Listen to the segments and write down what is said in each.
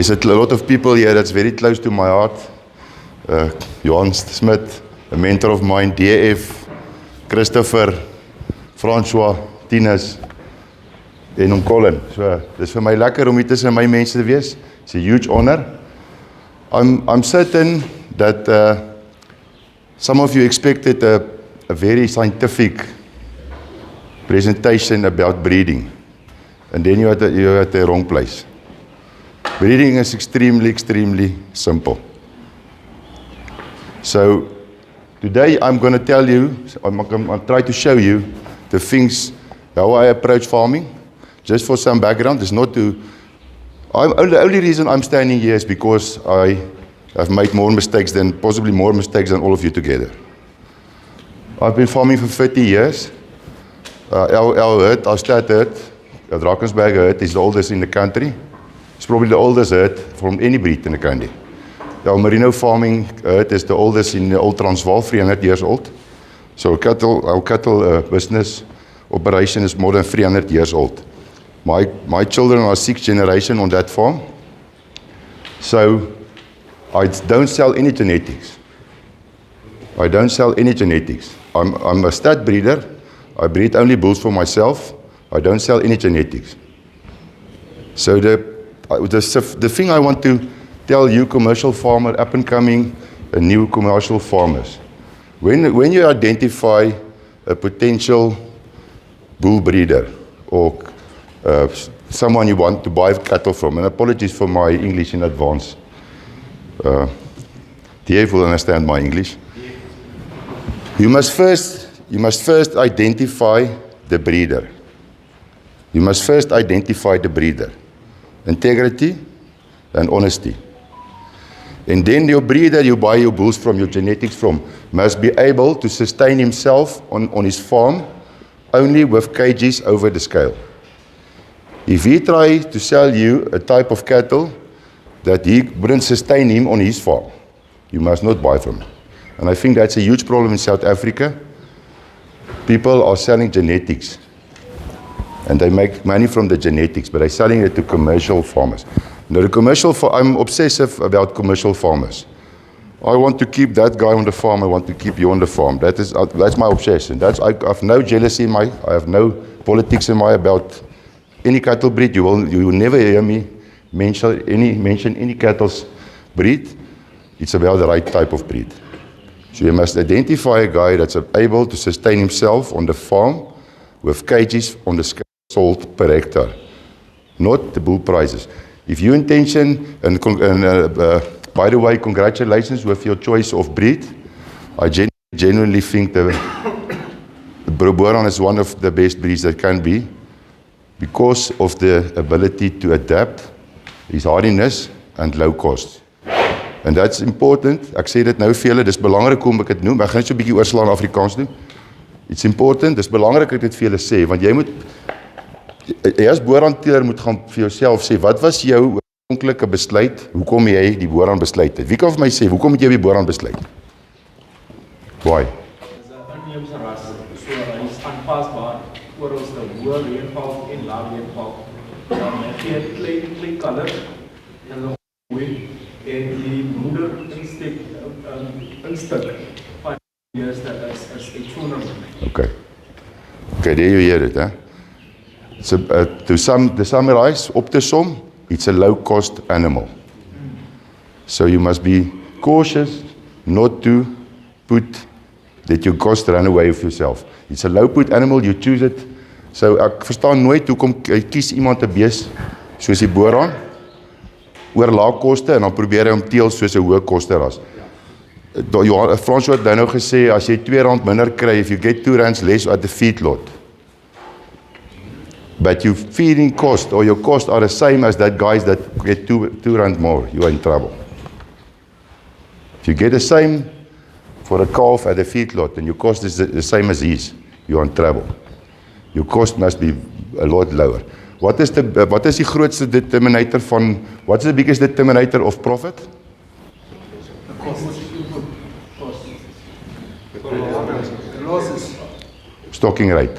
There's a lot of people here that's very close to my heart. Johan Smith, a mentor of mine, DF, Christopher, François, Tinus, en Colin. So, dis vir my lekker om hier tussen my mense te wees. It's a huge honor. I'm certain that some of you expected a very scientific presentation about breeding, and then you're at the wrong place. Breeding is extremely simple. So today I'm going to tell you, I'll try to show you the things, how I approach farming. Just for some background, it's not to, the only reason I'm standing here is because I have made possibly more mistakes than all of you together. I've been farming for 30 years. Our herd, our stat herd, the Drakensberg herd, is the oldest in the country. It's probably the oldest herd from any breed in the country. Our merino farming herd is the oldest in the old Transvaal, 300 years old. So our cattle business operation is more than 300 years old. My children are 6th generation on that farm. So I don't sell any genetics. I'm a stud breeder. I breed only bulls for myself. I don't sell any genetics. So the thing I want to tell you, commercial farmer, up and coming, new commercial farmers, when you identify a potential bull breeder or someone you want to buy cattle from, and apologies for my English in advance. Dave will understand my English. You must first identify the breeder. Integrity and honesty. And then your breeder you buy your bulls from, your genetics from, must be able to sustain himself on his farm only with cages over the scale. If he tries to sell you a type of cattle that he wouldn't sustain him on his farm, you must not buy from him. And I think that's a huge problem in South Africa. People are selling genetics, and they make money from the genetics, but they're selling it to commercial farmers. Now, I'm obsessive about commercial farmers. I want to keep that guy on the farm. I want to keep you on the farm. That's my obsession. I have no jealousy I have no politics about any cattle breed. You will never hear me mention any cattle's breed. It's about the right type of breed. So you must identify a guy that's able to sustain himself on the farm with cages on the scale sold per hectare, not the bull prices. If your intention, by the way, congratulations with your choice of breed. I genuinely think the Boran is one of the best breeds that can be, because of the ability to adapt, his hardiness and low cost. And that's important. Ek sê dit nou vir julle, dis belangrik hoe ek dit noem. Ek gaan net so 'n bietjie oorslaan Afrikaans doen. It's important, dis belangrik ek dit vir julle sê, want jy as boerhanteler moet gaan vir jouself sê, wat was jou oorspronklike besluit, hoekom jy die boerhand besluit het? Wie kan vir my sê, hoekom het jy die boerhand besluit? Why? Dis 'n inheemse ras, so hy is aanpasbaar oor ons hoë reënval en lae reënval. Dan het jy 'n klein kalf en 'n koei. En die moeder instuk van die eerste is uitsonderlik. Okay, there you hear it, eh? So, to summarize, op te som, it's a low-cost animal. So you must be cautious not to let your cost run away with yourself. It's a low-put animal, you choose it. So ek verstaan nooit hoekom kies iemand 'n bees soos die Boran oor lae koste en dan probeer hy hom teel soos 'n hoë koste ras. François het nou gesê, as jy R2 minder kry, if you get R2 less at the feedlot, but your feeding cost or your cost are the same as that guys that get R2 more, you are in trouble. If you get the same for a calf at the feedlot and your cost is the same as his, you are in trouble. Your cost must be a lot lower. What is die grootste determinator what is the biggest determinator of profit? Stocking rate.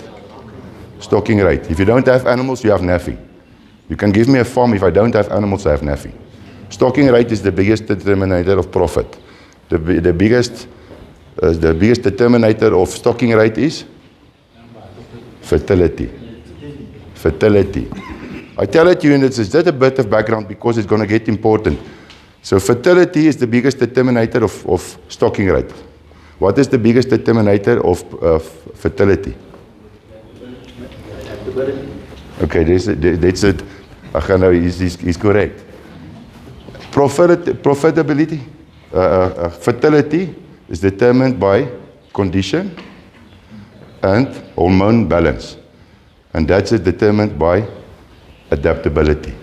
Stocking rate. If you don't have animals, you have nothing. You can give me a farm, if I don't have animals, I have nothing. Stocking rate is the biggest determinator of profit. The biggest determinator of stocking rate is fertility. Fertility. I tell it to you, and it's just a bit of background because it's going to get important. So fertility is the biggest determinator of stocking rate. What is the biggest determinator of fertility? Okay, that's it. He's correct. Profitability, fertility is determined by condition and hormone balance. And that's determined by adaptability.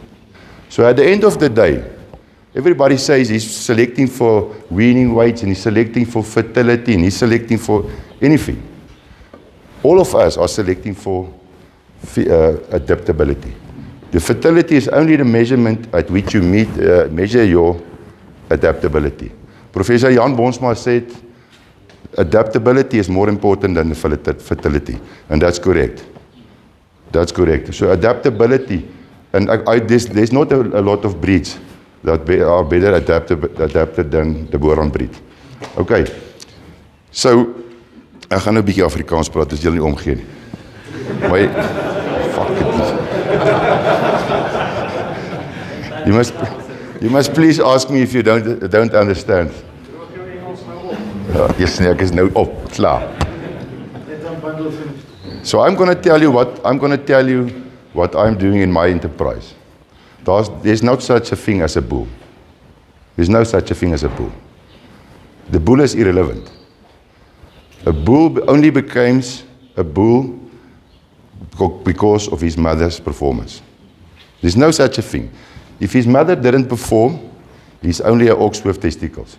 So at the end of the day, everybody says he's selecting for weaning weights and he's selecting for fertility and he's selecting for anything. All of us are selecting for adaptability. The fertility is only the measurement at which you measure your adaptability. Professor Jan Bonsma said adaptability is more important than the fertility, and that's correct. That's correct. So adaptability, and there's not a lot of breeds that are better adapted than the Boran breed. Okay, so ek gaan nou 'n bietjie Afrikaans praat, as julle nie omgee nie. Maar fuck it. You must please ask me if you don't understand. Ja, yes, nee, ek is nou op, klaar. So I'm going to tell you what I'm doing in my enterprise. There's not such a thing as a bull. There's no such a thing as a bull. The bull is irrelevant. A bull only becomes a bull because of his mother's performance. There's no such a thing. If his mother didn't perform, he's only an ox with testicles.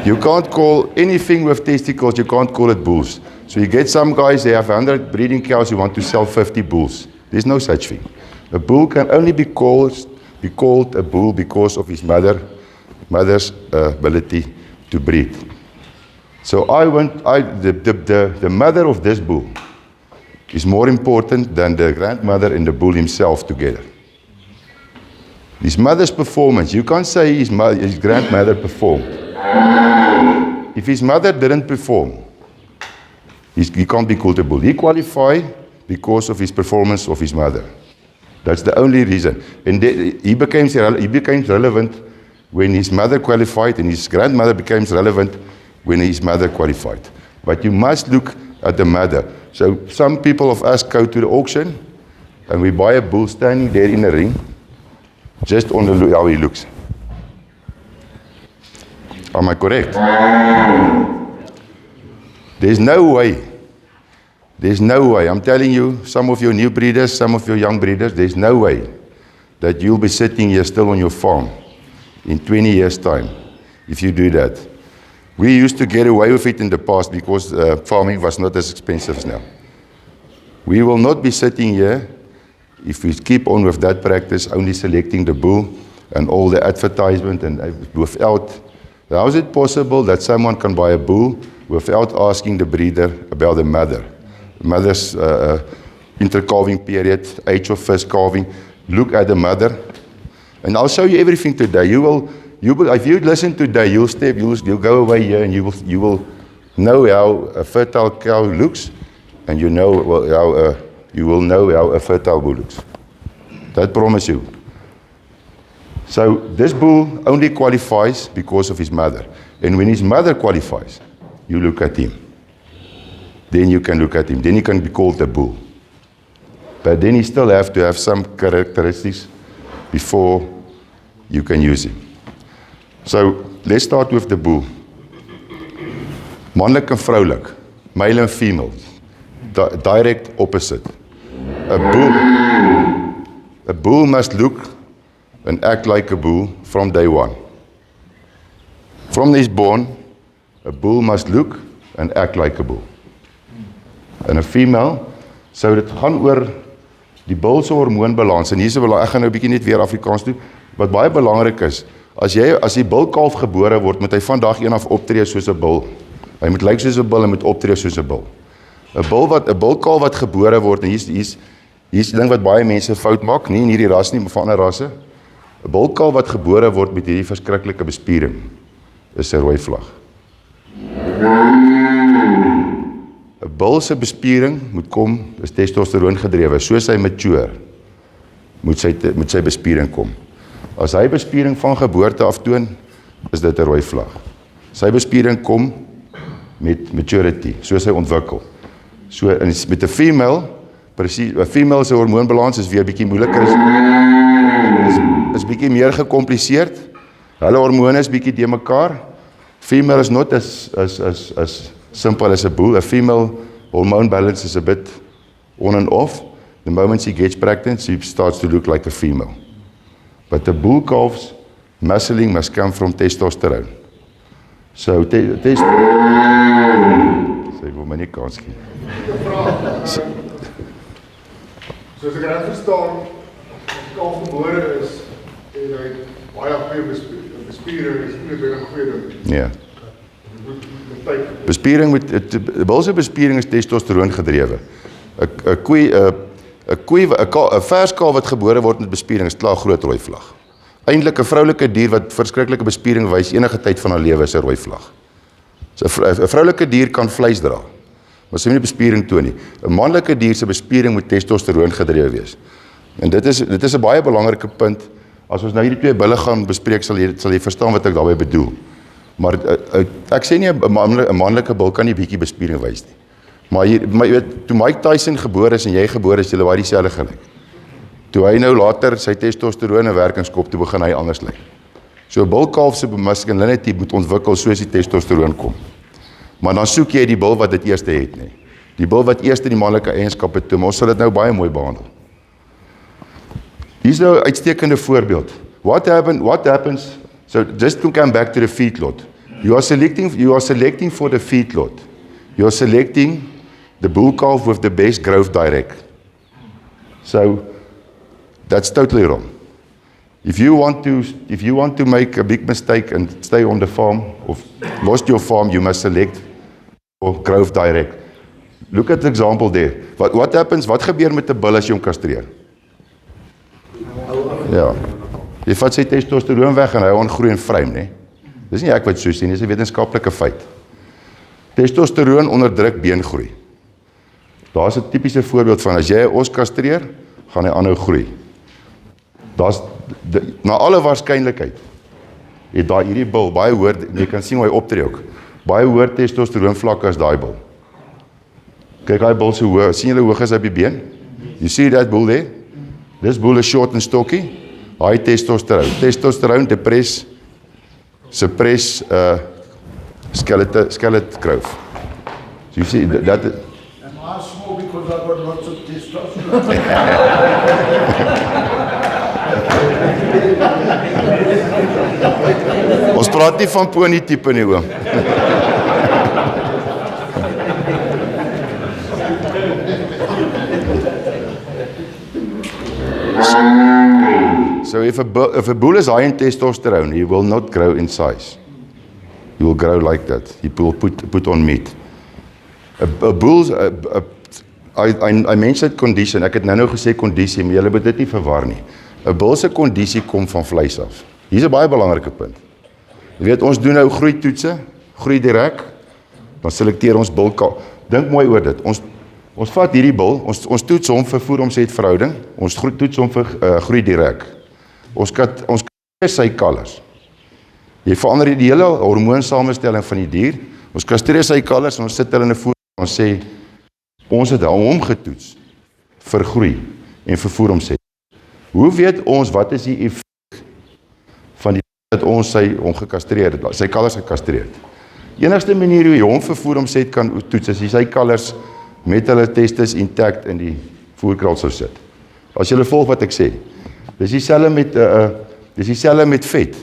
You can't call anything with testicles, you can't call it bulls. So you get some guys, they have 100 breeding cows, who want to sell 50 bulls. There's no such thing. A bull can only be called a bull because of his mother's ability to breed. So the mother of this bull is more important than the grandmother and the bull himself together. His mother's performance, you can't say his grandmother performed. If his mother didn't perform, he can't be called a bull. He qualified because of his performance of his mother. That's the only reason. And he became relevant when his mother qualified, and his grandmother became relevant when his mother qualified. But you must look at the mother. So some people of us go to the auction, and we buy a bull standing there in a ring, just on the look how he looks. Am I correct? There's no way. I'm telling you, some of your new breeders, some of your young breeders, there's no way that you'll be sitting here still on your farm in 20 years' time if you do that. We used to get away with it in the past because farming was not as expensive as now. We will not be sitting here if we keep on with that practice, only selecting the bull and all the advertisement and without. How is it possible that someone can buy a bull without asking the breeder about the mother's intercalving period, age of first calving? Look at the mother, and I'll show you everything today. If you listen today, you'll go away here, and you will know how a fertile cow looks, and you will know how a fertile bull looks. That promise you. So this bull only qualifies because of his mother. And when his mother qualifies, you look at him. Then you can look at him. Then he can be called a bull. But then he still have to have some characteristics before you can use him. So let's start with the bull. Manlik en vroulik, male and female, direct opposite. A bull must look and act like a bull from day one. From he's born, a bull must look and act like a bull. En 'n female, so dit gaan oor die bull se hormoonbalans. En hier's 'n ek gaan nou 'n bietjie net weer Afrikaans doen. Wat baie belangrik is, as die bulkalf gebore word, moet hy van dag 1 af optree soos 'n bul. Hy moet lyk soos 'n bul en moet optree soos 'n bul. 'n bulkalf wat gebore word, en hier's die ding wat baie mense fout maak, nie in hierdie ras nie, maar van ander rasse. 'n bulkalf wat gebore word met hierdie verskriklike bespiering is 'n rooi vlag. 'n Bul se bespiering moet kom, is testosteroon gedrewe, soos hy mature, moet sy bespiering kom. As hy bespiering van geboorte aftoon, is dit 'n rooi vlag. Sy bespiering kom met maturity, soos hy ontwikkel. So met 'n female, presies, 'n female se hormoonbalans is weer bietjie moeiliker, is bietjie meer gekompliseerd. Hulle hormone is bietjie de mekaar. Female is not as simple as a bull. A female hormone balance is a bit on and off. The moment she gets pregnant, she starts to look like a female. But the bull calf's muscling must come from testosterone. So, sy wil my nie kans gee. Soos ek reg verstaan, as die kalf gebore is, en hy baie goeie bespiering, is nie weer 'n goeie ding. Nee. Bespiering met 'n bul se bespiering is testosteroon gedrewe. 'n vers kalf wat gebore word met bespiering is klaar groot rooi vlag. Eintlik 'n vroulike dier wat verskriklike bespiering wys enige tyd van haar lewe is 'n rooi vlag. So 'n vroulike dier kan vleis dra, maar sy moet nie bespiering toon nie. 'n manlike dier se bespiering moet testosteroon gedrewe wees. En dit is 'n baie belangrike punt. As ons nou hierdie twee bulle gaan bespreek, sal jy verstaan wat ek daarmee bedoel. Maar ek sê nie 'n manlike bul kan nie bietjie bespiering wys nie. Maar jy weet, toe Mike Tyson gebore is en jy gebore is, julle baie dieselfde gelyk. Toe hy nou later sy testosteroon in werking skop, toe begin hy anders lyk. So 'n bulkalf se masculinity moet ontwikkel soos die testosteroon kom. Maar dan soek jy die bul wat dit eerste het, nie. Die bul wat eerste die manlike eienskappe toon, ons sal dit nou baie mooi behandel. Hier is nou 'n uitstekende voorbeeld. What happens, so just to come back to the feedlot. You are selecting for the feedlot. You are selecting the bull calf with the best growth direct. So that's totally wrong. If you want to make a big mistake and stay on the farm or lost your farm, you must select for growth direct. Look at the example there. What happens? Wat gebeur met 'n bul as jy hom kastreer? Ja. Jy vat sy testosteroon weg en hy ongroei en vrym, né? Dis nie ek wat so sê nie, dis 'n wetenskaplike feit. Testosteroon onderdruk beengroei. Daar's 'n tipiese voorbeeld van as jy 'n os kastreer, gaan hy aanhou groei. Na alle waarskynlikheid het daai hierdie bul baie hoër, jy kan sien hoe hy optree ook. Baie hoër testosteroon vlakke as daai bul. Kyk daai bul se hoog, sien julle hoe hoog is hy op die been? You see that bull there? This bull is short and stocky. High testosterone. Testosterone suppress skeletal growth. So you see that. Am I small because I've got lots of testosterone? Ons praat nie van pony tipe nie, oom. So if a bull is high in testosterone, he will not grow in size. He will grow like that. He will put on meat. A bull's, I mentioned condition, ek het nou gesê kondisie, maar julle moet dit nie verwar nie. 'n Bull se kondisie kom van vleis af. Hier's 'n baie belangrike punt. Jy weet, ons doen nou groeitoetse, groei direk, dan selekteer ons bulkalf. Dink mooi oor dit. Ons vat hierdie bul, ons toets hom vir voer-omset-verhouding, ons toets hom vir groei direk. Ons kastreer sy kalvers. Jy verander die hele hormoonsamestelling van die dier. Ons kastreer sy kalvers en ons sit hulle in 'n voer. Ons sê, ons het hom getoets vir groei en vir voer-omset. Hoe weet ons wat is die effek van die dat ons hom gekastreer het, sy kalvers gekastreer het? Enigste manier hoe jy hom vir voer-omset kan toets is sy kalvers met hulle testes intact in die voerkraal sou sit. As jy volg wat ek sê, dis dieselfde met vet.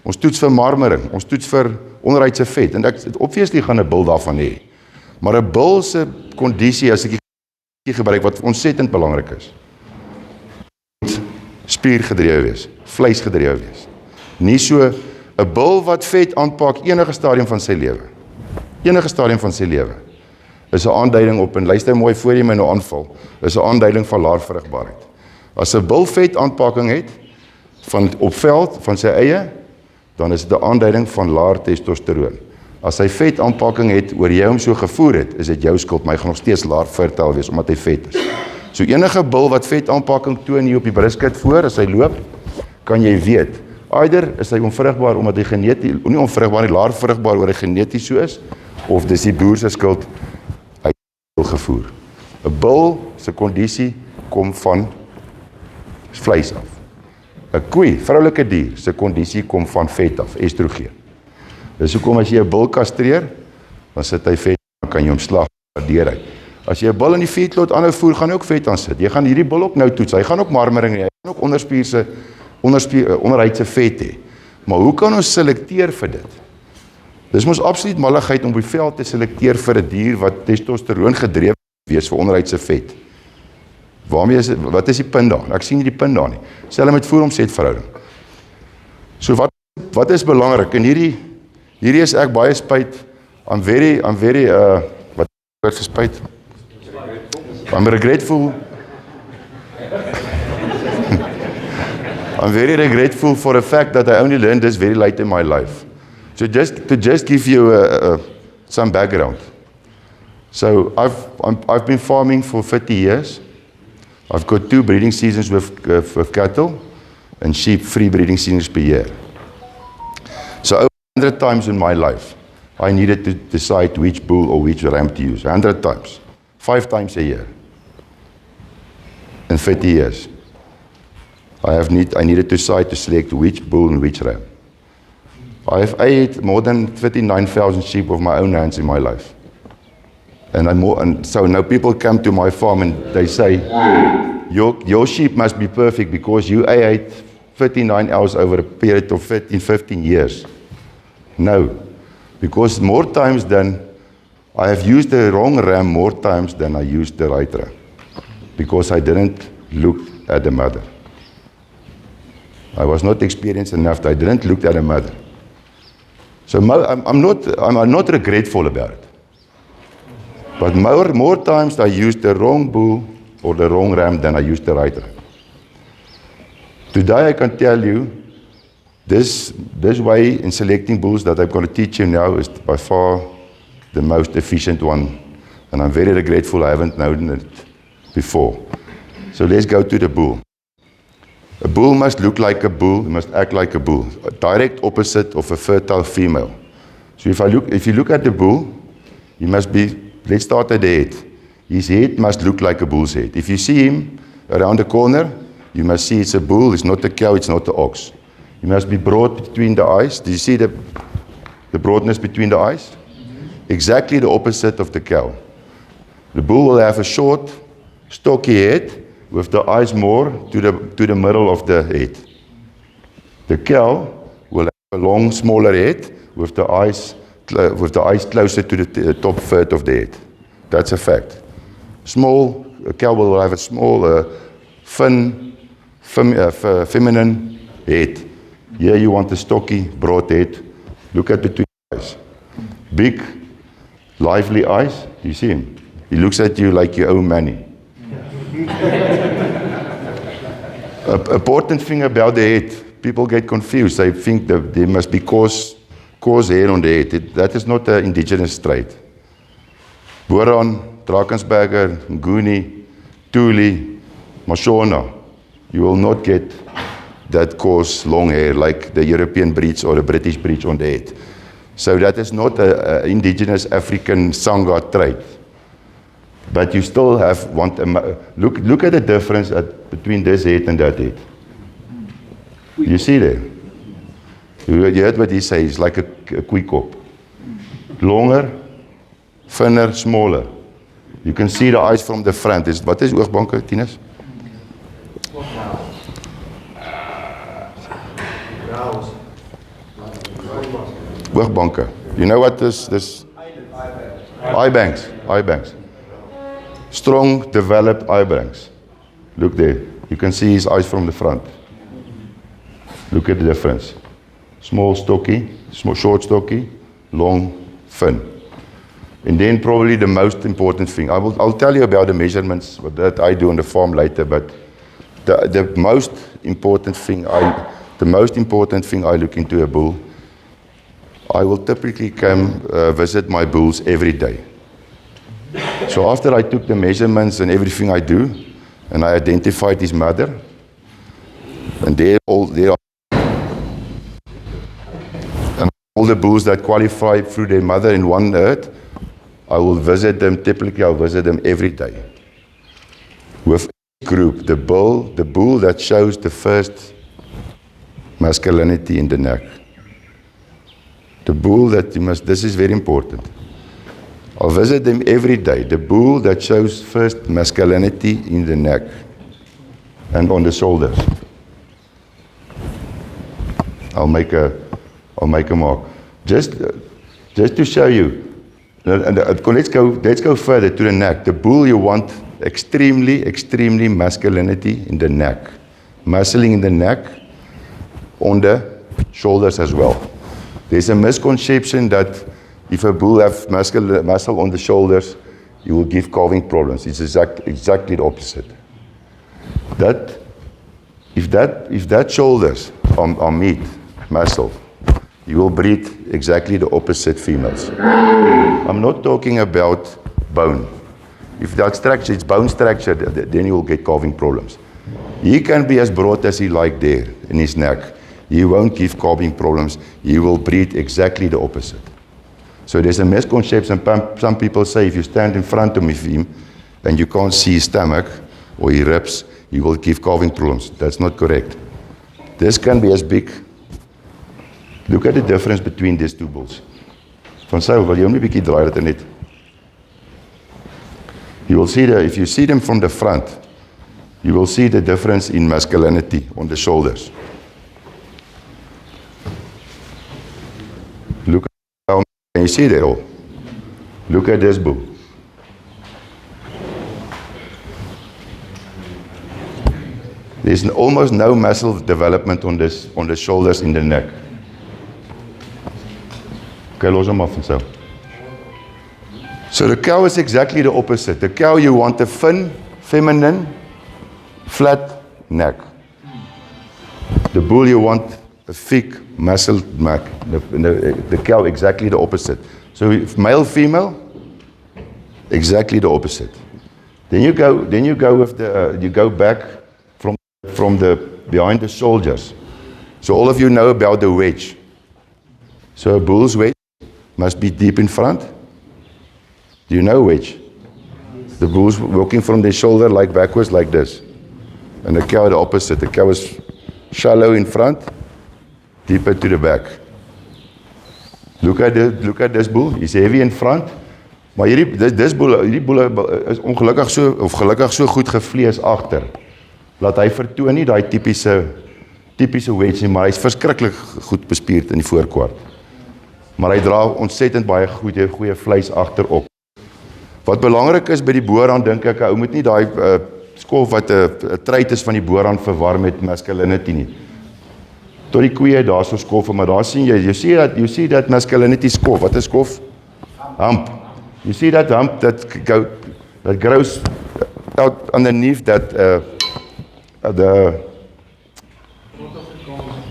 Ons toets vir marmering, ons toets vir onderhuidse vet, en obviously gaan 'n bul daarvan hê. Maar 'n bul se kondisie, as ek die gebruik, wat ontsettend belangrik is, moet spiergedrewe wees, vleisgedrewe wees. Nie so 'n bul wat vet aanpak enige stadium van sy lewe. Enige stadium van sy lewe is 'n aanduiding op, en luister mooi voor jy my nou aanval, is 'n aanduiding van laer vrugbaarheid. As 'n bul vet aanpakking het, van op veld, van sy eie, dan is dit 'n aanduiding van laer testosteroon. As hy vetaanpakking het, oor jy hom so gevoer het, is dit jou skuld, maar hy gaan nog steeds laer fertile wees, omdat hy vet is. So enige bil wat vetaanpakking toon hier op die brisket voor, as hy loop, kan jy weet, either is hy onvrugbaar, omdat hy geneties, nie onvrugbaar nie, laer vrugbaar, oor hy geneties so is, of dis die boer se skuld, hy het gevoer. 'n Bil se kondisie kom van vleis af. 'n Koei, vroulike dier, se kondisie kom van vet af, estrogen. Dis hoekom as jy 'n bil kastreer, dan sit hy vet, dan kan jy hom slag, deur hy. As jy 'n bil in die feedlot aanhou voer, gaan hy ook vet aan sit. Jy gaan hierdie bil ook nou toets, hy gaan ook marmering hê, hy gaan ook onderhuidse vet hê. Maar hoe kan ons selekteer vir dit? Dis mos absoluut malligheid om op die veld te selekteer vir 'n dier wat testosteroon gedrewe wees vir onderhuidse vet. Wat is die punt daar? Ek sien nie die punt daar nie. Selfs met voer-omset-verhouding. So wat is belangrik? En hierdie is ek baie spyt. I'm very wat word vir spyt? I'm regretful. I'm very regretful for the fact that I only learned this very late in my life. So just give you some background. So I've been farming for 50 years. I've got 2 breeding seasons with cattle and sheep, 3 breeding seasons per year. So over 100 times in my life, I needed to decide which bull or which ram to use. 100 times. 5 times a year. In 50 years. I needed to decide to select which bull and which ram. I have ate more than 39,000 sheep with my own hands in my life. And so now people come to my farm and they say, your sheep must be perfect because you ate 39 hours over a period of 15 years. No, because more times than I have used the wrong ram more times than I used the right ram. Because I didn't look at the mother. I was not experienced enough that I didn't look at the mother. So I'm not regretful about it. But more times I used the wrong bull or the wrong ram than I used the right ram. Today I can tell you, this way in selecting bulls that I'm going to teach you now is by far the most efficient one. And I'm very regretful I haven't known it before. So let's go to the bull. A bull must look like a bull, must act like a bull. A direct opposite of a fertile female. So if you look at the bull, he must be, let's start at the head. His head must look like a bull's head. If you see him around the corner, you must see it's a bull, it's not a cow, it's not an ox. He must be broad between the eyes. Do you see the broadness between the eyes? Exactly the opposite of the cow. The bull will have a short, stocky head with the eyes more to the middle of the head. The cow will have a long, smaller head with the eyes closer to the top third of the head. That's a fact. A cow will have a small, feminine head. Here you want a stocky, broad head. Look at between the eyes. Big, lively eyes. Do you see him? He looks at you like you owe money. Important thing about the head, people get confused. They think that there must be coarse hair on the head. That is not an indigenous trait. Boran, Drakensberger, Nguni, Thule, Mashona, you will not get that coarse long hair like the European breeds or the British breeds on the head. So that is not an indigenous African Sangha trait. But you still look at the difference between this head and that head. You see there? You heard what he says, it's like a koei kop. Longer, thinner, smaller. You can see the eyes from the front. Wat is oogbanke, Tinus? Oogbanke. You know what this? Eye banks. Strong, developed eye banks. Look there. You can see his eyes from the front. Look at the difference. Small, stocky, short, stocky, long, thin. And then probably the most important thing. I'll tell you about the measurements that I do on the farm later, but the most important thing the most important thing I look into a bull, I will typically come visit my bulls every day. So after I took the measurements and everything I do, and I identified his mother, and all the bulls that qualify through their mother in one herd, I will visit them, typically I'll visit them every day. With each group, the bull that shows the first masculinity in the neck. The bull that this is very important. I'll visit them every day. The bull that shows first masculinity in the neck and on the shoulders. I'll make a mark. Just to show you. Let's go further to the neck. The bull, you want extremely masculinity in the neck. Muscling in the neck, on the shoulders as well. There's a misconception that if a bull has muscle on the shoulders, you will give calving problems. It's exactly the opposite. If that shoulders are meat, muscle, you will breed exactly the opposite females. I'm not talking about bone. If that structure, it's bone structure, then you will get calving problems. He can be as broad as he like there in his neck. He won't give calving problems. He will breed exactly the opposite. So there's a misconception. Some people say if you stand in front of him and you can't see his stomach or his ribs, he will give calving problems. That's not correct. This can be as big. Look at the difference between these two bulls. Van Sail, wil jy hom nie bietjie draai dat net? You will see if you see them from the front, you will see the difference in masculinity on the shoulders. Look at how, can you see that all? Look at this bull. There's almost no muscle development on the shoulders in the neck. Okay, los hom af en so. So the cow is exactly the opposite. The cow, you want a thin, feminine, flat neck. The bull, you want a thick, muscled neck. The cow, exactly the opposite. So if male, female, exactly the opposite. Then you go with you go back from the behind the shoulders. So all of you know about the wedge. So a bull's wedge must be deep in front. Do you know wedge? The bull's walking from their shoulder like backwards like this. And the cow the opposite. The cow is shallow in front, deeper to the back. Look at this bull. He's heavy in front. Maar hierdie bull is gelukkig so goed gevlees agter. Laat hy vertoon nie daai tipiese wedge nie, maar hy's verskriklik goed bespierd in die voorkwart. Maar hy dra ontsettend baie goeie vleis agterop. Wat belangrik is by die Boran, dink ek, ou moet nie daai skof wat 'n trait is van die Boran verwar met masculinity nie. Tot die koeie daar so skof, maar daar sien jy see that masculinity skof. Wat is skof? Hump. You see that hump that grows out underneath that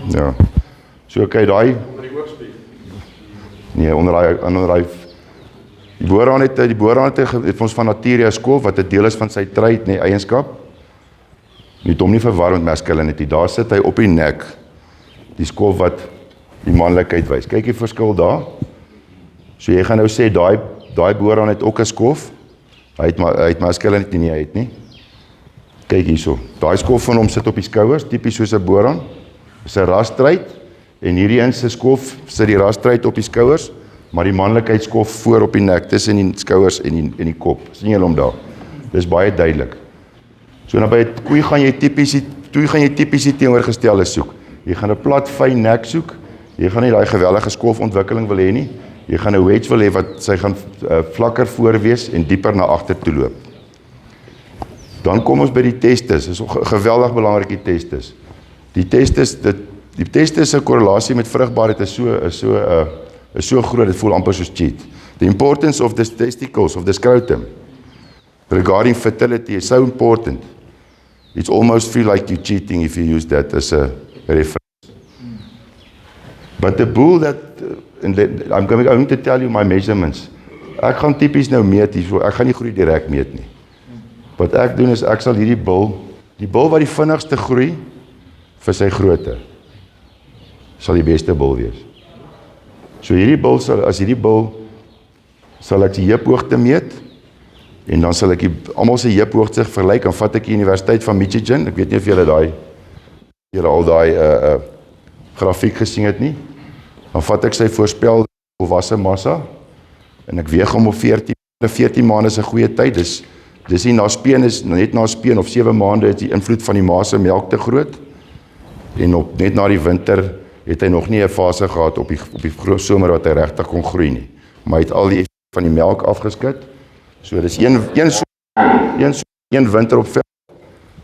ja. So okay, daai nee, onder daai die Boran het ons van nature 'n skof wat 'n deel is van sy trait, nee, eienskap. Jy het hom nie verwar met masculinity. Daar sit hy op die nek. Die skof wat die manlikheid wys. Kyk die verskil daar. So jy gaan nou sê daai Boran het ook 'n skof. Hy het masculinity nie, hy het nie. Kyk hierso. Daai skof van hom sit op die skouers, tipies soos 'n Boran. Dis 'n rastryt en hierdie een se skof sit die rastryt op die skouers, maar die manlikheidsskof voor op die nek, tussen die skouers en die kop. Sien julle hom daar? Dis baie duidelik. So nou by 'n koei gaan jy tipies die teenoorgestelde soek. Jy gaan 'n plat, fyn nek soek. Jy gaan nie daai geweldige skofontwikkeling wil hê nie. Jy gaan 'n wedge wil hê wat sy gaan vlakker voor wees en dieper na agter toe loop. Dan kom ons by die testes. Dis 'n geweldig belangrike testes. Die testes se korrelasie met vrugbaarheid is so groot, dit voel amper soos cheat. The importance of the testicles, of the scrotum, regarding fertility is so important. It's almost feel like you're cheating if you use that as a reference. But the bull that, I'm going to tell you my measurements. Ek gaan typies nou meet hierso, ek gaan nie groei direk meet nie. Wat ek doen is, ek sal die bul wat die vinnigste groei, vir sy grootte, sal die beste bul wees. So as hierdie bul, sal ek die heuphoogte meet, en dan sal ek almal se heuphoogte vergelyk, en vat ek die Universiteit van Michigan, ek weet nie of julle al daai grafiek gesien het nie, dan vat ek sy voorspelde volwasse massa, en ek weeg hom op 14 maande is 'n goeie tyd, dis nie net na speen of 7 maande is die invloed van die ma se melk te groot, en net na die winter het hy nog nie 'n fase gehad op die somer wat hy regtig kon groei nie, maar hy het al die effek van die melk afgeskit, so dis een winter op veld,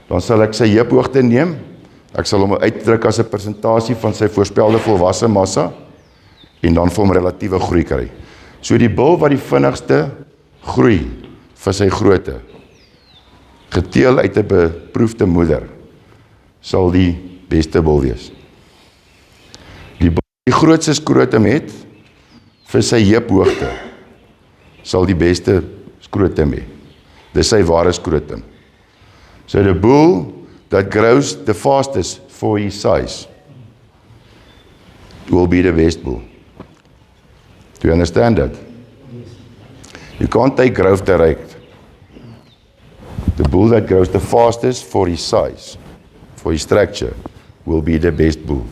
dan sal ek sy heuphoogte neem, ek sal hom uitdruk as 'n persentasie van sy voorspelde volwasse massa, en dan vir hom relatiewe groei kry. So die bul wat die vinnigste groei vir sy grootte, geteel uit 'n beproefde moeder, sal die beste bul wees. Die bul die grootste skrotum het, vir sy heuphoogte, sal die beste skrotum hê. Dis sy ware skrotum. So the bull that grows the fastest for his size will be the best bull. Do you understand that? You can't take growth direct. The bull that grows the fastest for his size, for his structure, will be the best bull.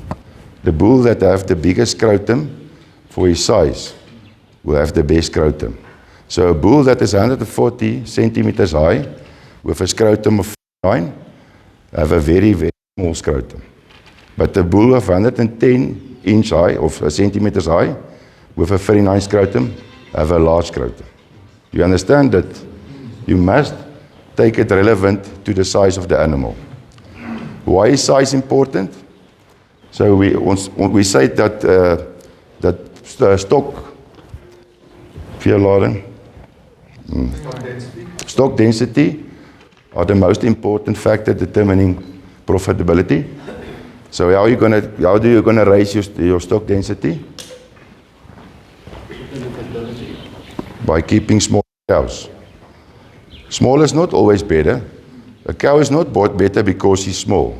The bull that have the biggest scrotum for his size will have the best scrotum. So a bull that is 140 centimeters high with a scrotum of 9 have a very, very small scrotum. But the bull of 110 inch high, of centimeters high, with a 39 scrotum, have a large scrotum. You understand that you must take it relevant to the size of the animal. Why is size important? So we say that stock veelading, stock density are the most important factor determining profitability. So how do you gonna raise your stock density? By keeping small cows. Small is not always better. A cow is not bought better because she's small.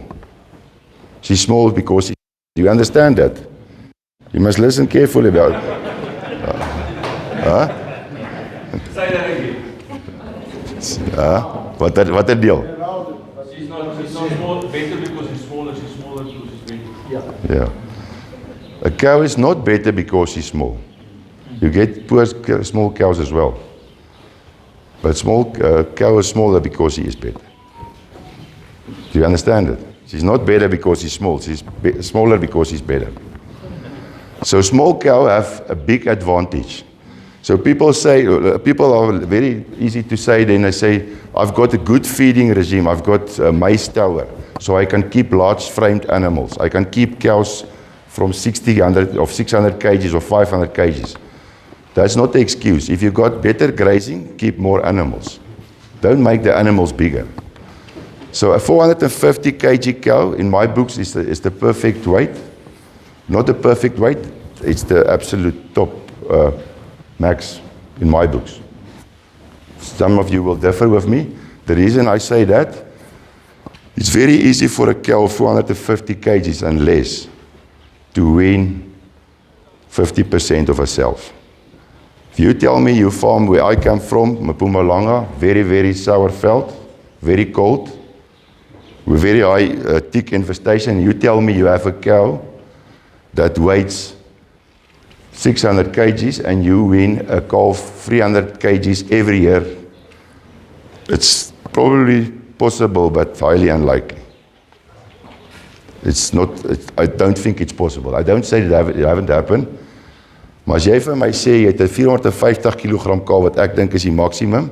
She's small because do you understand that? You must listen carefully about it. Say that again. Wat 'n deel? She's not small, better because she's smaller because she's better. Yeah. A cow is not better because she's small. You get poor small cows as well. But cow is smaller because she is better. Do you understand it? She's not better because she's small. She's smaller because she's better. So small cow have a big advantage. So people are very easy to say, then they say, I've got a good feeding regime. I've got a maize tower. So I can keep large framed animals. I can keep cows from 600 kgs or 500 kgs. That's not the excuse. If you got better grazing, keep more animals. Don't make the animals bigger. So a 450 kg cow, in my books, is the perfect weight. Not the perfect weight, it's the absolute top max in my books. Some of you will differ with me. The reason I say that, it's very easy for a cow of 450 kgs and less to win 50% of herself. If you tell me you farm where I come from, Mpumalanga, very, very sour veld, very cold, with very high tick infestation, you tell me you have a cow that weighs 600 kgs and you win a calf 300 kgs every year, it's probably possible, but highly unlikely. I don't think it's possible. I don't say that it haven't happened. Maar as jy vir my sê, jy het 'n 450 kg kalf, wat ek dink is die maksimum,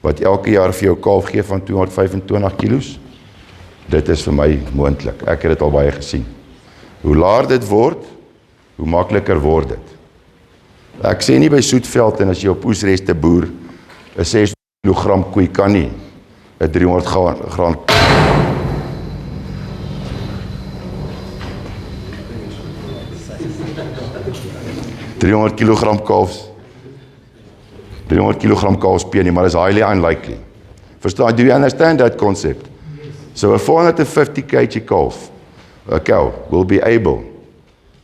wat elke jaar vir jou kalf gee van 225 kilos, dit is vir my moontlik. Ek het dit al baie gesien. Hoe laer dit word, hoe makliker word dit. Ek sê nie by Soetveld en as jy op oesreste boer, 'n 6 kg koei kan nie, 'n 300 gram. 300 kilogram kalfs. 300 kilogram kalfspeen, maar it's highly unlikely. Do you understand that concept? So a 450 kg calf, a cow, will be able,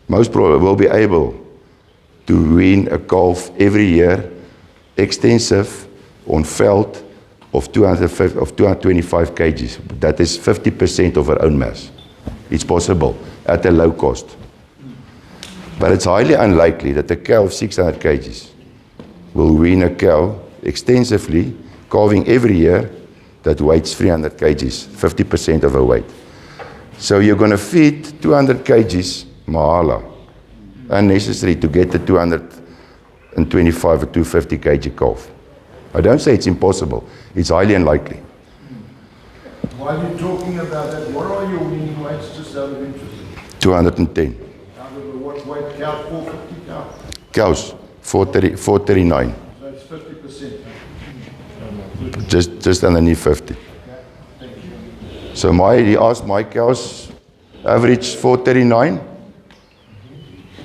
most probably will be able to wean a calf every year, extensive on veld of 225 kgs. That is 50% of her own mass. It's possible at a low cost. But it's highly unlikely that a cow of 600 kgs will wean a cow extensively, calving every year, that weighs 300 kgs, 50% of her weight. So you're going to feed 200 kgs mahala, unnecessary to get the 225 or 250 kg calf. I don't say it's impossible, it's highly unlikely. While you're talking about that, what are your weaning weights, just out of interest? 210. Out of what weight? Cow, 450 cow? Cows, 439. So it's 50%. Just underneath 50. So he asked my cows average 439.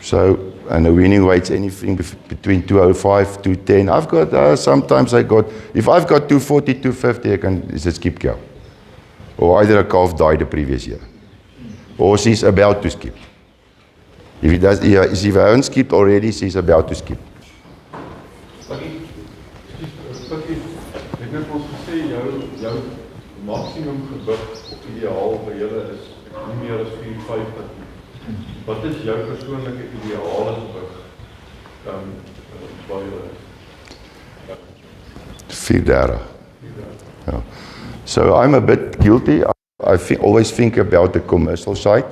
So, and the weaning weight's anything between 205, 210. I've got, sometimes if I've got 240, 250, it's a skip cow. Or either a calf died the previous year. Or she's about to skip. If he hasn't skipped already, she's about to skip. Ek het ons gesê jou maksimum gewig of ideaal vir julle is nie meer as 450. Wat is jou persoonlike ideale gewig by julle? 430. Yeah. So I'm a bit guilty. I always think about the commercial side.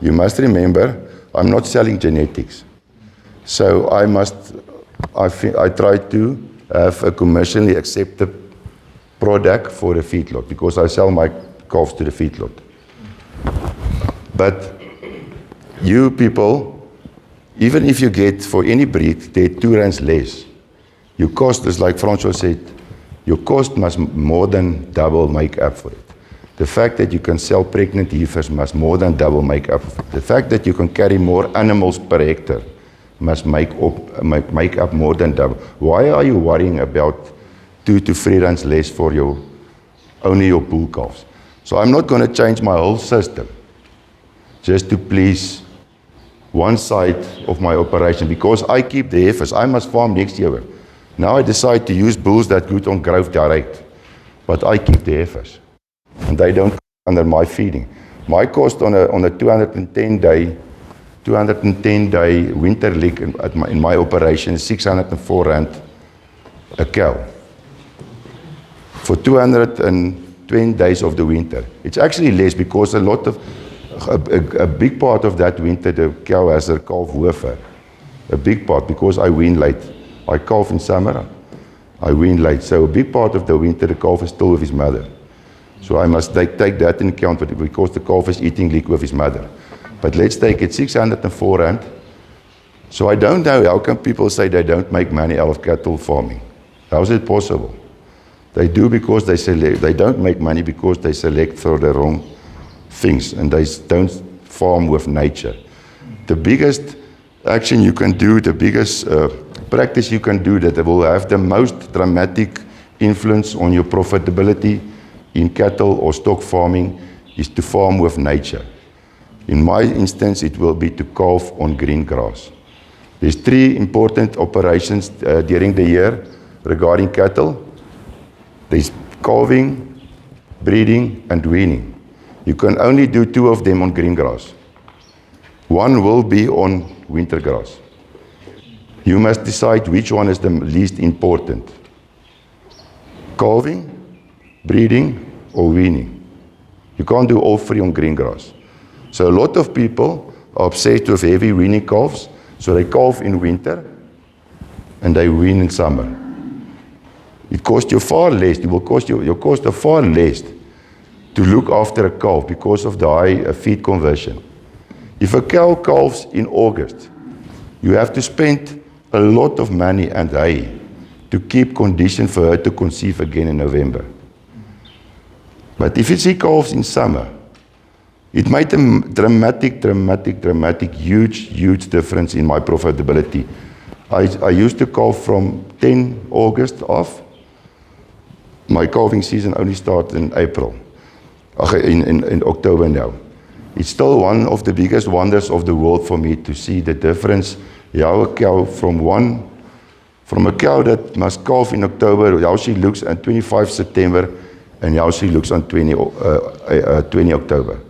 You must remember, I'm not selling genetics. So I try to have a commercially accepted product for the feedlot because I sell my calves to the feedlot. But you people, even if you get for any breed, they're 2 rands less. Your cost is like Francois said, your cost must more than double make up for it. The fact that you can sell pregnant heifers must more than double make up for it. The fact that you can carry more animals per hectare must make up more than double. Why are you worrying about 2 to 3 rands less for only your bull calves? So I'm not going to change my whole system just to please one side of my operation because I keep the heifers. I must farm next year. Now I decide to use bulls that good on growth direct, but I keep the heifers and they don't come under my feeding. My cost on a 210 day winter lick in my operation is 604 rand a cow for 220 days of the winter. It's actually less because a big part of that winter the cow has a calf woofer. A big part because I wean late. I calf in summer, I wean late. So a big part of the winter the calf is still with his mother. So I must take that into account because the calf is eating lick with his mother. But let's take it 604 rand. So I don't know how can people say they don't make money out of cattle farming. How is it possible? They do because they don't make money because they select for the wrong things and they don't farm with nature. The biggest action you can do, the biggest practice you can do that will have the most dramatic influence on your profitability in cattle or stock farming is to farm with nature. In my instance, it will be to calve on green grass. There's 3 important operations during the year regarding cattle. There's calving, breeding, and weaning. You can only do 2 of them on green grass. 1 will be on winter grass. You must decide which one is the least important. Calving, breeding, or weaning. You can't do all 3 on green grass. So a lot of people are obsessed with heavy weaning calves, so they calve in winter and they wean in summer. It costs you far less, your cost of far less to look after a calf because of the high feed conversion. If a cow calves in August, you have to spend a lot of money and hay to keep condition for her to conceive again in November. But if she calves in summer, It made a dramatic, huge difference in my profitability. I used to calve from 10 August off. My calving season only started in April. In October now. It's still one of the biggest wonders of the world for me to see the difference. How a cow from a cow that must calve in October, how she looks on 25 September and how she looks on 20 October.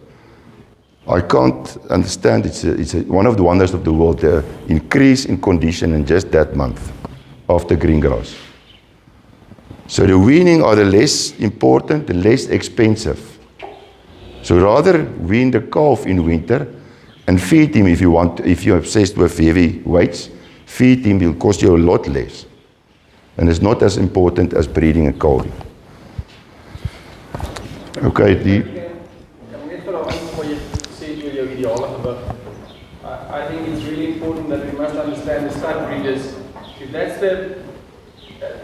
I can't understand, it's one of the wonders of the world, the increase in condition in just that month after green grass. So the weaning are the less important, the less expensive. So rather wean the calf in winter and feed him if you're obsessed with heavy weights, feed him will cost you a lot less. And it's not as important as breeding and calving. Okay, I think it's really important that we must understand the stud breeders. If that's the